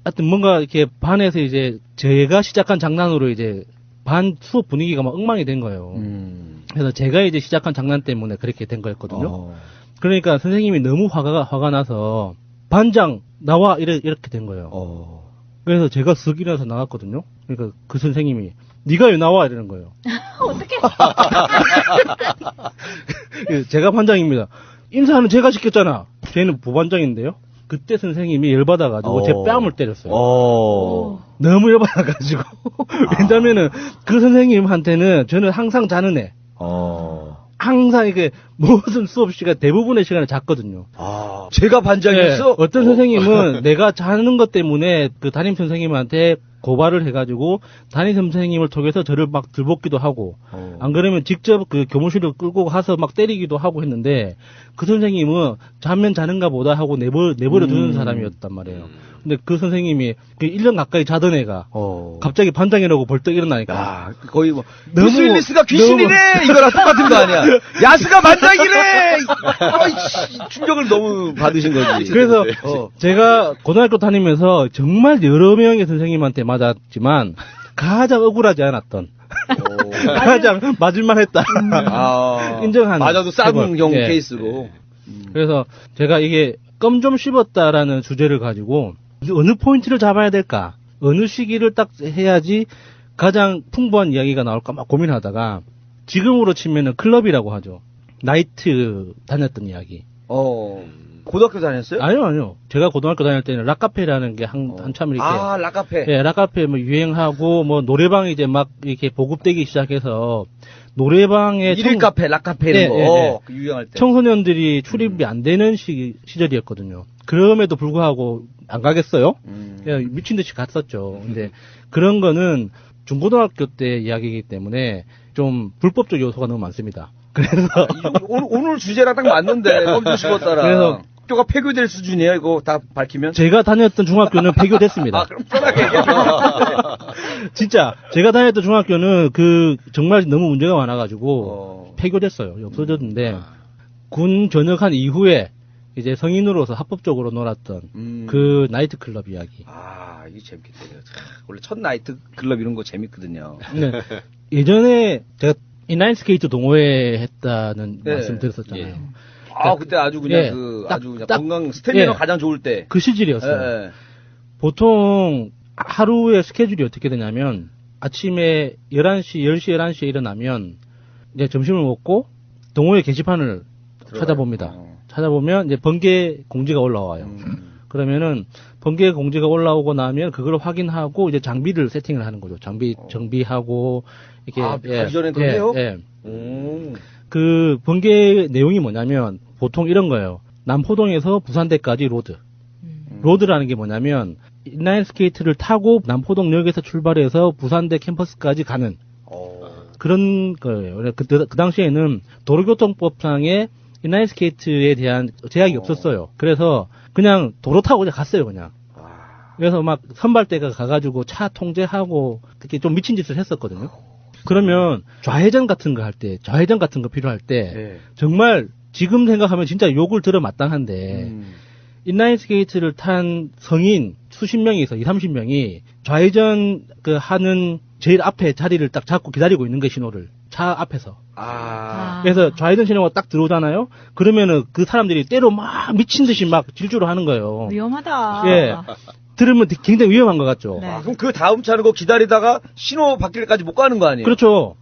하여튼 뭔가 이렇게 반에서 이제 제가 시작한 장난으로 이제 반 수업 분위기가 막 엉망이 된 거예요. 그래서 제가 이제 시작한 장난 때문에 그렇게 된 거였거든요. 그러니까 선생님이 너무 화가 나서 반장 나와 이렇게 된 거예요. 그래서 제가 쓱 일어나서 나갔거든요. 그러니까 그 선생님이 네가 왜 나와 이러는 거예요. 어떻게? 제가 반장입니다. 인사는 제가 시켰잖아. 쟤는 부반장인데요. 그때 선생님이 열받아가지고 제 뺨을 때렸어요. 너무 열받아가지고. 왜냐면은 그 선생님한테는 저는 항상 자는 애. 항상 이게 모든 수업 시간 대부분의 시간을 잤거든요. 제가 반장이었어? 네, 어떤 선생님은 내가 자는 것 때문에 그 담임 선생님한테 고발을 해가지고 담임 선생님을 통해서 저를 막 들볶기도 하고 안 그러면 직접 그 교무실을 끌고 가서 막 때리기도 하고 했는데 그 선생님은 자면 자는가 보다 하고 내버려 두는 사람이었단 말이에요. 근데 그 선생님이 그 1년 가까이 자던 애가 갑자기 반장이라고 벌떡 일어나니까 거의 뭐 브루스 윌리스가 귀신이래 이거랑 똑같은 거 아니야. 야스가 반장이래. 충격을 너무 받으신 거지. 그래서 제가 고등학교 다니면서 정말 여러 명의 선생님한테 맞았지만 가장 억울하지 않았던 가장 맞을만 했다 인정하는 맞아도 싼 경우 케이스로. 그래서 제가 이게 껌 좀 씹었다라는 주제를 가지고 어느 포인트를 잡아야 될까, 어느 시기를 딱 해야지 가장 풍부한 이야기가 나올까 막 고민하다가 지금으로 치면은 클럽이라고 하죠. 나이트 다녔던 이야기. 고등학교 다녔어요? 아니요. 제가 고등학교 다닐 때는 락카페라는 게 한참 이렇게. 락카페. 예, 락카페 뭐 유행하고 뭐 노래방이 이제 막 이렇게 보급되기 시작해서 노래방에 일일 카페, 락카페 이런 거 그 유행할 때. 청소년들이 출입이 안 되는 시절이었거든요. 그럼에도 불구하고 안 가겠어요? 그냥 미친 듯이 갔었죠. 근데 그런 거는 중고등학교 때 이야기이기 때문에 좀 불법적 요소가 너무 많습니다. 그래서 오늘 주제랑 딱 맞는데 꼼수 씹었더라. 그래서 학교가 폐교될 수준이에요. 이거 다 밝히면? 제가 다녔던 중학교는 폐교됐습니다. 그럼 편하게 얘기해. 진짜 제가 다녔던 중학교는 그 정말 너무 문제가 많아가지고 폐교됐어요. 없어졌는데 군 전역한 이후에 이제 성인으로서 합법적으로 놀았던 그 나이트 클럽 이야기. 아, 이게 재밌겠네요. 원래 첫 나이트 클럽 이런 거 재밌거든요. 네. 예전에 제가 인라인 스케이트 동호회 했다는 네. 말씀 드렸었잖아요. 예. 아, 그때 아주 그냥 아주 그냥 건강 스태미나 가장 좋을 때. 그 시절이었어요. 보통 하루의 스케줄이 어떻게 되냐면 아침에 11시, 10시, 11시에 일어나면 이제 점심을 먹고 동호회 게시판을 찾아봅니다. 찾아보면 이제 번개 공지가 올라와요. 그러면은 번개 공지가 올라오고 나면 그걸 확인하고 이제 장비를 세팅을 하는 거죠. 장비 정비하고 이렇게 가기 전에 그래요? 그 번개 내용이 뭐냐면 보통 이런 거예요. 남포동에서 부산대까지 로드. 로드라는 게 뭐냐면 인라인 스케이트를 타고 남포동역에서 출발해서 부산대 캠퍼스까지 가는 그런 거예요. 그 당시에는 도로교통법상에 인라인 스케이트에 대한 제약이 없었어요. 그래서 그냥 도로 타고 그냥 갔어요, 그냥. 그래서 막 선발대가 가가지고 차 통제하고 그렇게 좀 미친 짓을 했었거든요. 그러면 좌회전 같은 거 할 때, 좌회전 같은 거 필요할 때 정말 지금 생각하면 진짜 욕을 들어 마땅한데 인라인 스케이트를 탄 성인 수십 명에서 20-30명이 좌회전 그 하는 제일 앞에 자리를 딱 잡고 기다리고 있는 게 신호를 차 앞에서. 그래서 좌회전 신호가 딱 들어오잖아요. 그러면은 그 사람들이 때로 막 미친 듯이 막 질주를 하는 거예요. 위험하다. 예. 들으면 굉장히 위험한 것 같죠. 그럼 그 다음 차는 거 기다리다가 신호 바뀔까지 못 가는 거 아니에요? 그렇죠.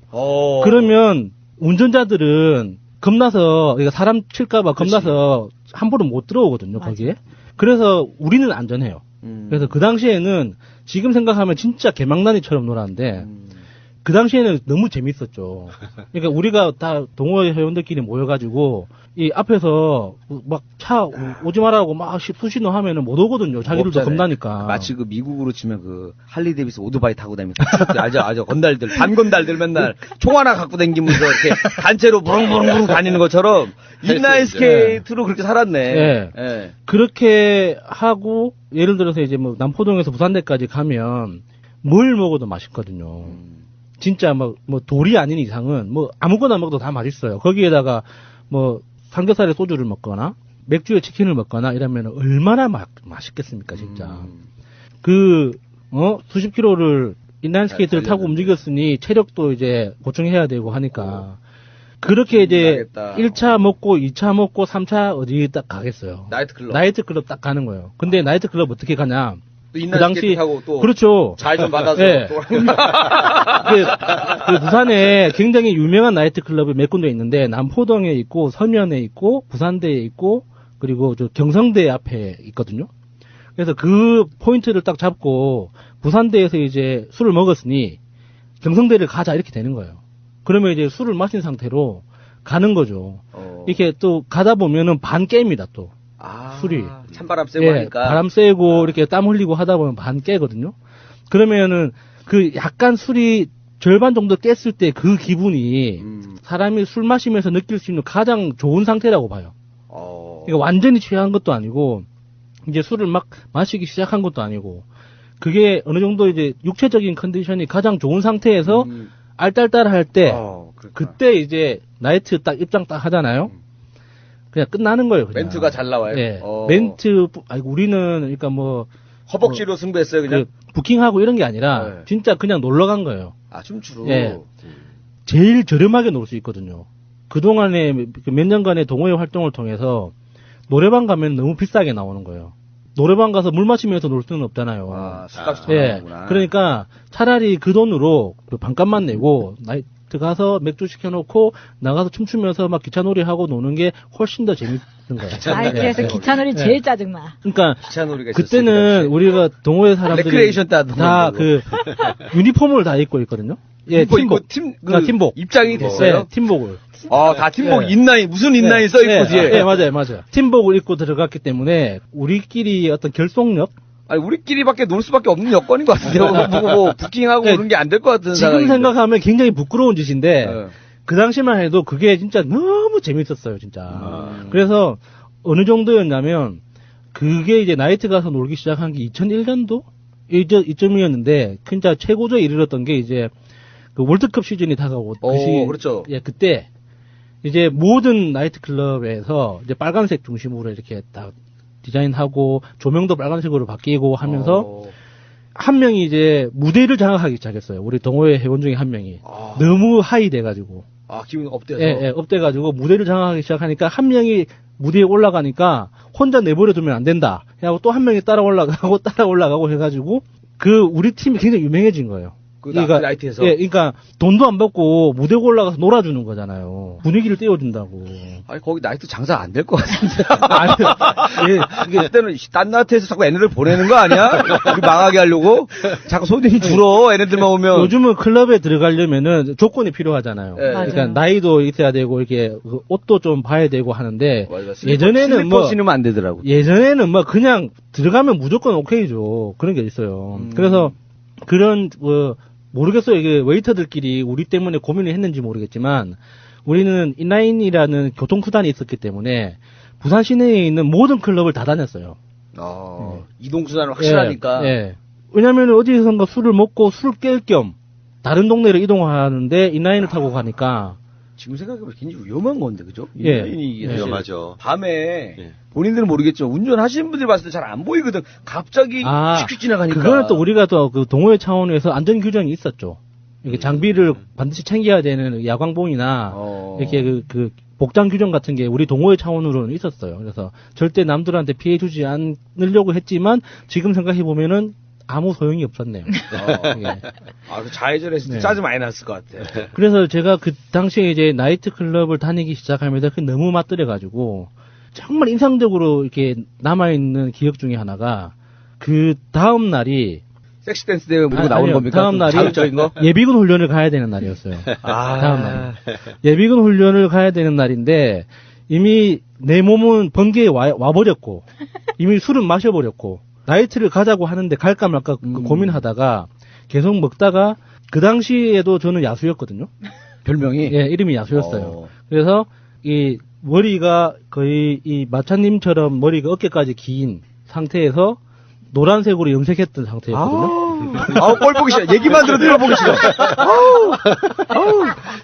그러면 운전자들은 겁나서 그러니까 사람 칠까봐 겁나서 함부로 못 들어오거든요. 거기에. 그래서 우리는 안전해요. 그래서 그 당시에는 지금 생각하면 진짜 개망나니처럼 놀았는데 그 당시에는 너무 재밌었죠. 그러니까 우리가 다 동호회 회원들끼리 모여가지고 이 앞에서 막 차 오지 말라고 막 수신호 하면은 못 오거든요. 자기들도 겁나니까. 마치 그 미국으로 치면 그 할리 데이비스 오토바이 타고 다니면서 아주 건달들 반건달들 맨날 총 하나 갖고 다니면서 이렇게 단체로 부릉부릉 다니는 것처럼 인라인 스케이트로 그렇게 살았네. 네. 그렇게 하고 예를 들어서 이제 뭐 남포동에서 부산대까지 가면 뭘 먹어도 맛있거든요. 진짜 뭐 돌이 아닌 이상은 뭐 아무거나 먹어도 다 맛있어요. 거기에다가 뭐 삼겹살에 소주를 먹거나 맥주에 치킨을 먹거나 이러면 얼마나 맛있겠습니까, 진짜. 수십 킬로를 인라인 스케이트를 타고 움직였으니 체력도 이제 보충해야 되고 하니까 그렇게 이제 1차 먹고 2차 먹고 3차 어디 딱 가겠어요. 나이트 클럽 딱 가는 거예요. 근데 나이트 클럽 어떻게 가냐? 그 당시 하고 또 그렇죠. 좌회전 받아서 네. 그 부산에 굉장히 유명한 나이트 클럽이 몇 군데 있는데 남포동에 있고 서면에 있고 부산대에 있고 그리고 저 경성대 앞에 있거든요. 그래서 그 포인트를 딱 잡고 부산대에서 이제 술을 먹었으니 경성대를 가자 이렇게 되는 거예요. 그러면 이제 술을 마신 상태로 가는 거죠. 이렇게 또 가다 보면은 반 깨입니다 또. 술이. 찬바람 쐬고 하니까. 바람 쐬고 이렇게 땀 흘리고 하다 보면 반 깨거든요. 그러면은 그 약간 술이 절반 정도 깼을 때 그 기분이 사람이 술 마시면서 느낄 수 있는 가장 좋은 상태라고 봐요. 그러니까 완전히 취한 것도 아니고 이제 술을 막 마시기 시작한 것도 아니고 그게 어느 정도 이제 육체적인 컨디션이 가장 좋은 상태에서 알딸딸 할 때 그때 이제 나이트 딱 입장 딱 하잖아요. 그냥 끝나는 거예요. 그냥. 멘트가 잘 나와요. 네. 멘트 우리는 그러니까 뭐 허벅지로 승부했어요, 그냥. 부킹하고 이런 게 아니라 진짜 그냥 놀러 간 거예요. 춤추러. 예. 제일 저렴하게 놀 수 있거든요. 그동안에 몇 년간의 동호회 활동을 통해서 노래방 가면 너무 비싸게 나오는 거예요. 노래방 가서 물 마시면서 놀 수는 없잖아요. 술값이 예. 그러니까 차라리 그 돈으로 반값만 내고 나이트 가서 맥주 시켜놓고 나가서 춤추면서 막 기차놀이 하고 노는 게 훨씬 더 재밌는 거예요. 나이트에서 기차놀이 제일 짜증나. 그러니까 기차놀이가 그때는 우리가 동호회 사람들이 레크레이션 다 그 유니폼을 다 입고 있거든요. 예, 팀복. 팀복. 입장이 됐어요? 네, 팀복을. 다 팀복 네. 인라인, 무슨 인라인 써있고 네, 뒤에. 네, 맞아요. 팀복을 입고 들어갔기 때문에 우리끼리 어떤 결속력? 아니, 우리끼리밖에 놀 수밖에 없는 여건인 것 같은데요. 뭐 부킹하고 네, 그런 게 안 될 것 같은 지금 상황인데. 생각하면 굉장히 부끄러운 짓인데, 그 당시만 해도 그게 진짜 너무 재밌었어요, 진짜. 그래서 어느 정도였냐면, 그게 이제 나이트 가서 놀기 시작한 게 2001년도? 이쯤이었는데, 진짜 최고조에 이르렀던 게 이제, 그 월드컵 시즌이 다가오고, 그렇죠. 예, 그때, 이제 모든 나이트 클럽에서 이제 빨간색 중심으로 이렇게 다 디자인하고, 조명도 빨간색으로 바뀌고 하면서, 한 명이 이제 무대를 장악하기 시작했어요. 우리 동호회 회원 중에 한 명이. 너무 하이 돼가지고. 기분이 업돼서? 예, 업돼가지고 무대를 장악하기 시작하니까 한 명이 무대에 올라가니까 혼자 내버려두면 안 된다. 하고 또 한 명이 따라 올라가고 해가지고 우리 팀이 굉장히 유명해진 거예요. 나이트에서? 예, 그러니까 돈도 안 받고 무대 올라가서 놀아주는 거잖아요. 분위기를 띄워준다고. 아니, 거기 나이트 장사 안 될 것 같은데. 아니요. 이게 그때는 딴 나이트에서 자꾸 애네들 보내는 거 아니야? 우리 망하게 하려고? 자꾸 손님 줄어, 애네들만 오면. 요즘은 클럽에 들어가려면은 조건이 필요하잖아요. 네. 그러니까 나이도 있어야 되고, 이렇게 옷도 좀 봐야 되고 하는데, 슬리퍼 신으면 안 되더라고. 예전에는 뭐 그냥 들어가면 무조건 오케이죠. 그런 게 있어요. 그래서 그런, 모르겠어요. 이게 웨이터들끼리 우리 때문에 고민을 했는지 모르겠지만, 우리는 인라인이라는 교통수단이 있었기 때문에, 부산 시내에 있는 모든 클럽을 다 다녔어요. 이동수단은 확실하니까. 예. 왜냐면 어디선가 술을 먹고 술 깰 겸 다른 동네로 이동하는데 인라인을 타고 가니까. 지금 생각해보면 굉장히 위험한 건데, 그죠? 예. 인라인이 위험하죠. 밤에 본인들은 모르겠지만 운전하시는 분들 봤을 때 잘 안 보이거든. 갑자기 휙휙 지나가니까. 그거는 또 우리가 또 그 동호회 차원에서 안전 규정이 있었죠. 이렇게 장비를 반드시 챙겨야 되는 야광봉이나 이렇게 그 복장 규정 같은 게 우리 동호회 차원으로는 있었어요. 그래서 절대 남들한테 피해 주지 않으려고 했지만 지금 생각해 보면은 아무 소용이 없었네요. 그 좌회전했을 때 짜증 많이 났을 것 같아. 그래서 제가 그 당시에 이제 나이트 클럽을 다니기 시작하면서 그게 너무 맞들여가지고 정말 인상적으로 이렇게 남아있는 기억 중에 하나가 그 다음 날이 섹시 댄스 대회 보고 나오는 겁니까? 다음 날이 자극적인 거? 예비군 훈련을 가야 되는 날이었어요. 다음 날. 예비군 훈련을 가야 되는 날인데 이미 내 몸은 번개에 와버렸고 이미 술은 마셔버렸고 나이트를 가자고 하는데 갈까 말까 고민하다가 계속 먹다가 그 당시에도 저는 야수였거든요. 별명이? 예, 이름이 야수였어요. 그래서 이 머리가 거의 이 마차님처럼 머리가 어깨까지 긴 상태에서 노란색으로 염색했던 상태였거든요. 꼴 보기 싫어. 얘기만 들어도 꼴 보기 싫어.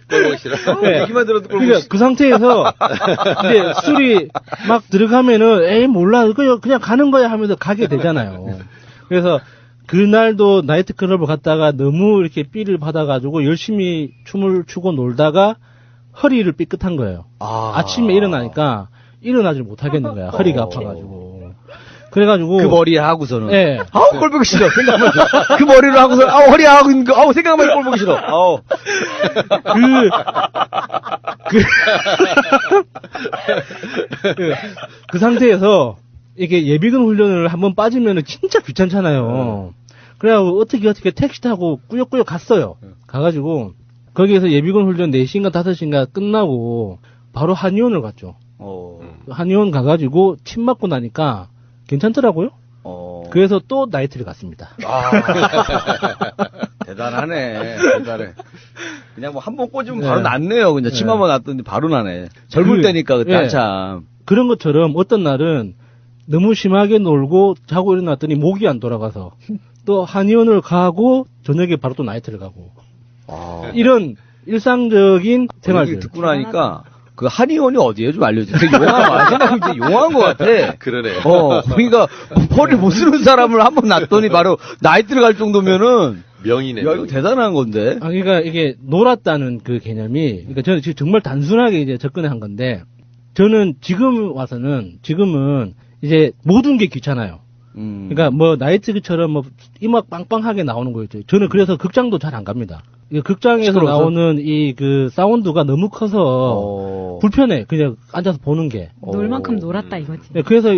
꼴 보기 싫어. 네. 얘기만 들어도 꼴 보기 싫어. 그 상태에서 이제 술이 막 들어가면은 에이 몰라 그냥 가는 거야 하면서 가게 되잖아요. 그래서 그날도 나이트클럽을 갔다가 너무 이렇게 삐를 받아가지고 열심히 춤을 추고 놀다가 허리를 삐끗한 거예요. 아침에 일어나니까 일어나질 못하겠는 거야. 허리가 아파가지고. 그래가지고. 그 머리에 하고서는. 예. 꼴 보기 싫어. 생각만. 그 머리로 하고서, 허리 하고 있는 거, 생각만 해도 꼴 보기 싫어. 그 상태에서, 이게 예비군 훈련을 한번 빠지면은 진짜 귀찮잖아요. 그래가지고 어떻게 택시 타고 꾸역꾸역 갔어요. 가가지고, 거기에서 예비군 훈련 4시인가 5시인가 끝나고, 바로 한의원을 갔죠. 한의원 가가지고, 침 맞고 나니까, 괜찮더라고요. 그래서 또 나이트를 갔습니다. 대단하네. 그냥 뭐 한 번 꽂으면 바로 낫네요. 그냥 침 한번 놨더니 바로 나네. 젊을 때니까 그때 한참. 그런 것처럼 어떤 날은 너무 심하게 놀고 자고 일어났더니 목이 안 돌아가서 또 한의원을 가고 저녁에 바로 또 나이트를 가고 이런 일상적인 생활들. 듣고 나니까 그 한의원이 어디예요? 좀 알려주세요. 되게 용한 것 같아. 그러네. 거기가 허리 못 쓰는 사람을 한번 놨더니 바로 나이트를 갈 정도면은 명이네. 야, 이거 대단한 건데. 그러니까 이게 놀았다는 그 개념이, 그러니까 저는 지금 정말 단순하게 이제 접근을 한 건데, 저는 지금은 이제 모든 게 귀찮아요. 그러니까 뭐 나이트처럼 뭐 음악 빵빵하게 나오는 거였죠. 저는 그래서 극장도 잘 안 갑니다. 극장에서 시끄러워서? 나오는 이 그 사운드가 너무 커서 불편해. 그냥 앉아서 보는 게. 놀 만큼 놀았다 이거지. 네, 그래서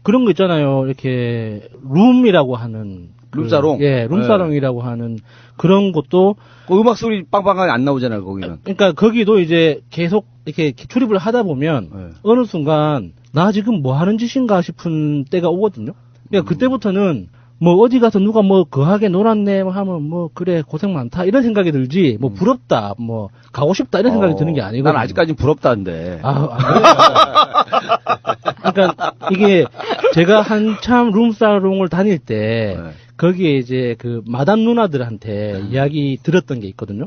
그런 거 있잖아요. 이렇게 룸이라고 하는 룸사롱? 예, 룸사롱이라고 하는 그런 곳도 그 음악 소리 빵빵하게 안 나오잖아요, 거기는. 그러니까 거기도 이제 계속 이렇게 출입을 하다 보면 어느 순간 나 지금 뭐 하는 짓인가 싶은 때가 오거든요. 그러니까 그때부터는 뭐 어디 가서 누가 뭐 거하게 놀았네 하면 뭐 그래 고생 많다 이런 생각이 들지 뭐 부럽다 뭐 가고 싶다 이런 생각이 드는 게 아니고 난 아직까지는 부럽다는데. 그러니까 이게 제가 한참 룸사롱을 다닐 때 거기에 이제 그 마담 누나들한테 이야기 들었던 게 있거든요.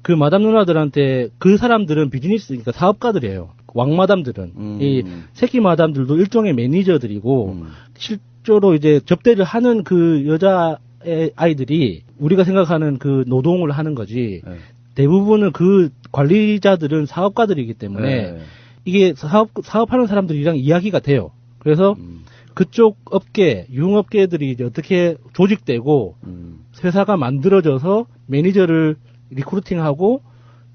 그 마담 누나들한테 그 사람들은 비즈니스 그러니까 사업가들이에요. 왕마담들은 이 새끼 마담들도 일종의 매니저들이고 실제로 이제 접대를 하는 그 여자 아이들이 우리가 생각하는 그 노동을 하는 거지 대부분은 그 관리자들은 사업가들이기 때문에 이게 사업하는 사람들이랑 이야기가 돼요. 그래서 그쪽 업계, 유흥업계들이 이제 어떻게 조직되고 회사가 만들어져서 매니저를 리크루팅하고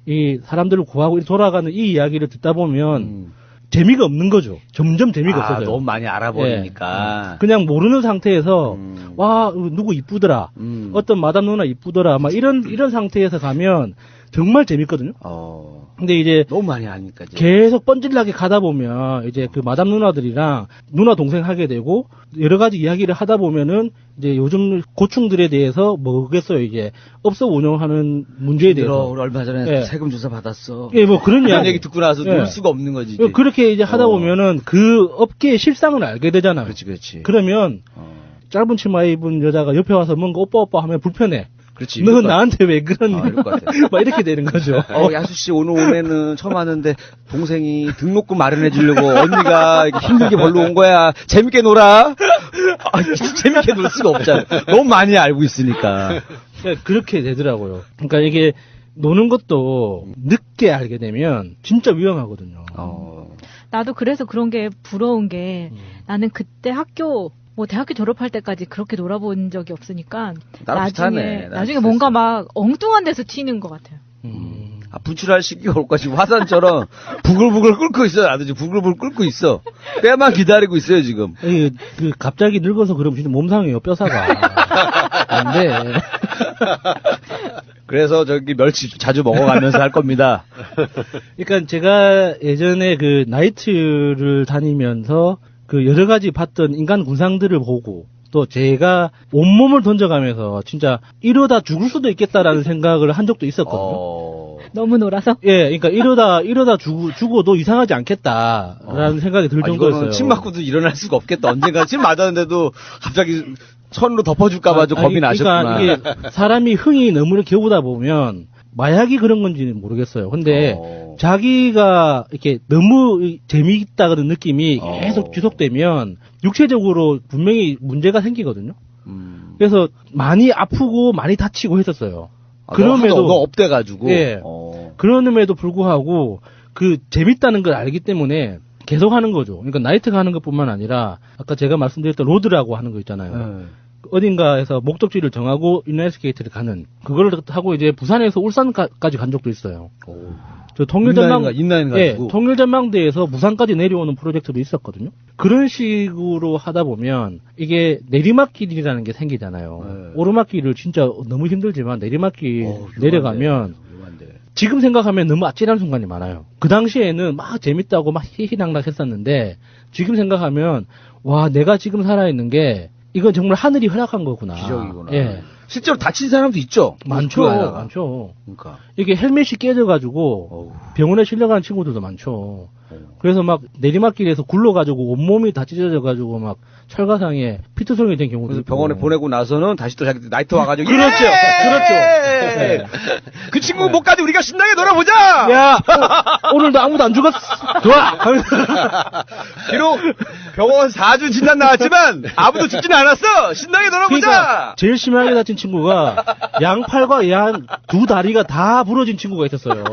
이 사람들을 구하고 돌아가는 이 이야기를 듣다 보면 재미가 없는 거죠. 점점 재미가 없어져요. 너무 많이 알아버리니까. 그냥 모르는 상태에서 와 누구 이쁘더라. 어떤 마담 누나 이쁘더라. 막 이런 상태에서 가면 정말 재밌거든요. 근데 이제 너무 많이 아니까 계속 뻔질나게 가다 보면 이제 그 마담 누나들이랑 누나 동생 하게 되고 여러 가지 이야기를 하다 보면은 이제 요즘 고충들에 대해서 뭐겠어요. 이제 업소 운영하는 문제에 대해서 우리 얼마 전에 세금 조사 받았어. 예, 뭐 그런 얘기 듣고 나서 놀 수가 없는 거지. 이제. 그렇게 이제 하다 보면은 그 업계의 실상을 알게 되잖아요. 그렇지. 그러면 짧은 치마 입은 여자가 옆에 와서 뭔가 오빠 하면 불편해. 그렇지. 넌 나한테 왜 그러니? 이럴 것 같아. 막 이렇게 되는 거죠. 야수 씨 오늘 오면은 처음 왔는데 동생이 등록금 마련해 주려고 언니가 힘들게 벌러 온 거야. 재밌게 놀아. 재밌게 놀 수가 없잖아. 너무 많이 알고 있으니까. 그렇게 되더라고요. 그러니까 이게 노는 것도 늦게 알게 되면 진짜 위험하거든요. 나도 그래서 그런 게 부러운 게 나는 그때 뭐 대학교 졸업할 때까지 그렇게 놀아본 적이 없으니까 나중에 뭔가 막 엉뚱한 데서 튀는 것 같아요. 분출할 시기가 올 것이 화산처럼 부글부글 끓고 있어. 나도 지금 부글부글 끓고 있어. 뼈만 기다리고 있어요 지금. 그 갑자기 늙어서 그러면 진짜 몸상해요 뼈사가. 안돼. 그래서 저기 멸치 자주 먹어가면서 할 겁니다. 그러니까 제가 예전에 그 나이트를 다니면서 그 여러 가지 봤던 인간 군상들을 보고 또 제가 온몸을 던져가면서 진짜 이러다 죽을 수도 있겠다라는 생각을 한 적도 있었거든요. 너무 놀아서? 예, 그러니까 이러다 죽어도 이상하지 않겠다라는 생각이 들 정도였어요. 침 맞고도 일어날 수가 없겠다. 언젠가 침 맞았는데도 갑자기 천으로 덮어줄까봐 좀 겁이 나셨구나. 그러니까 이게 사람이 흥이 너무 이렇게 오다 보면 마약이 그런 건지는 모르겠어요. 근데 자기가 이렇게 너무 재미있다 그런 느낌이 계속 지속되면 육체적으로 분명히 문제가 생기거든요. 그래서 많이 아프고 많이 다치고 했었어요. 그럼에도 업돼가지고. 예. 그럼에도 불구하고 그 재밌다는 걸 알기 때문에 계속 하는 거죠. 그러니까 나이트 가는 것뿐만 아니라 아까 제가 말씀드렸던 로드라고 하는 거 있잖아요. 어딘가에서 목적지를 정하고 인라인스케이트를 가는 그걸 하고 이제 부산에서 울산까지 간 적도 있어요. 저 통일전망대에서 부산까지 내려오는 프로젝트도 있었거든요. 그런 식으로 하다 보면 이게 내리막길이라는 게 생기잖아요. 오르막길을 진짜 너무 힘들지만 내리막길 내려가면 지금 생각하면 너무 아찔한 순간이 많아요. 그 당시에는 막 재밌다고 막 히히낙낙 했었는데 지금 생각하면 와 내가 지금 살아있는 게 이건 정말 하늘이 허락한 거구나. 기적이구나. 예. 실제로 다친 사람도 있죠. 많죠. 그러니까 이게 헬멧이 깨져가지고 병원에 실려가는 친구들도 많죠. 그래서 막 내리막길에서 굴러가지고 온몸이 다 찢어져가지고 막 철가상에 피투성이 된 경우도 있고. 병원에 보내고 나서는 다시 또 자기 나이트 와가지고 그렇죠. 네. 그 친구 못까지 우리가 신나게 놀아보자. 야 오늘도 아무도 안 죽었어. 좋아. 비록 병원 4주 진단 나왔지만 아무도 죽지는 않았어. 신나게 놀아보자. 그러니까 제일 심하게 다친 친구가 양팔과 양 두 다리가 다 부러진 친구가 있었어요.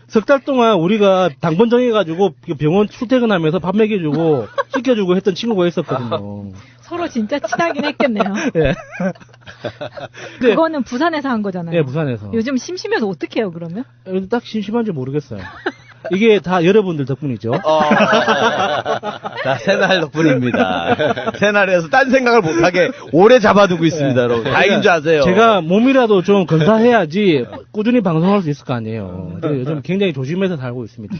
석 달 동안 우리가 당번 정해가지고 병원 출퇴근하면서 밥 먹여주고 씻겨주고 했던 친구가 있었거든요. 서로 진짜 친하긴 했겠네요. 네. 그거는 부산에서 한 거잖아요. 네, 부산에서. 요즘 심심해서 어떻게 해요, 그러면? 딱 심심한지 모르겠어요. 이게 다 여러분들 덕분이죠. 다 새날 덕분입니다. 새날에서 딴 생각을 못하게 오래 잡아두고 있습니다, 여러분. 다행인 줄 아세요. 제가 몸이라도 좀 건사해야지 꾸준히 방송할 수 있을 거 아니에요. 요즘 굉장히 조심해서 살고 있습니다.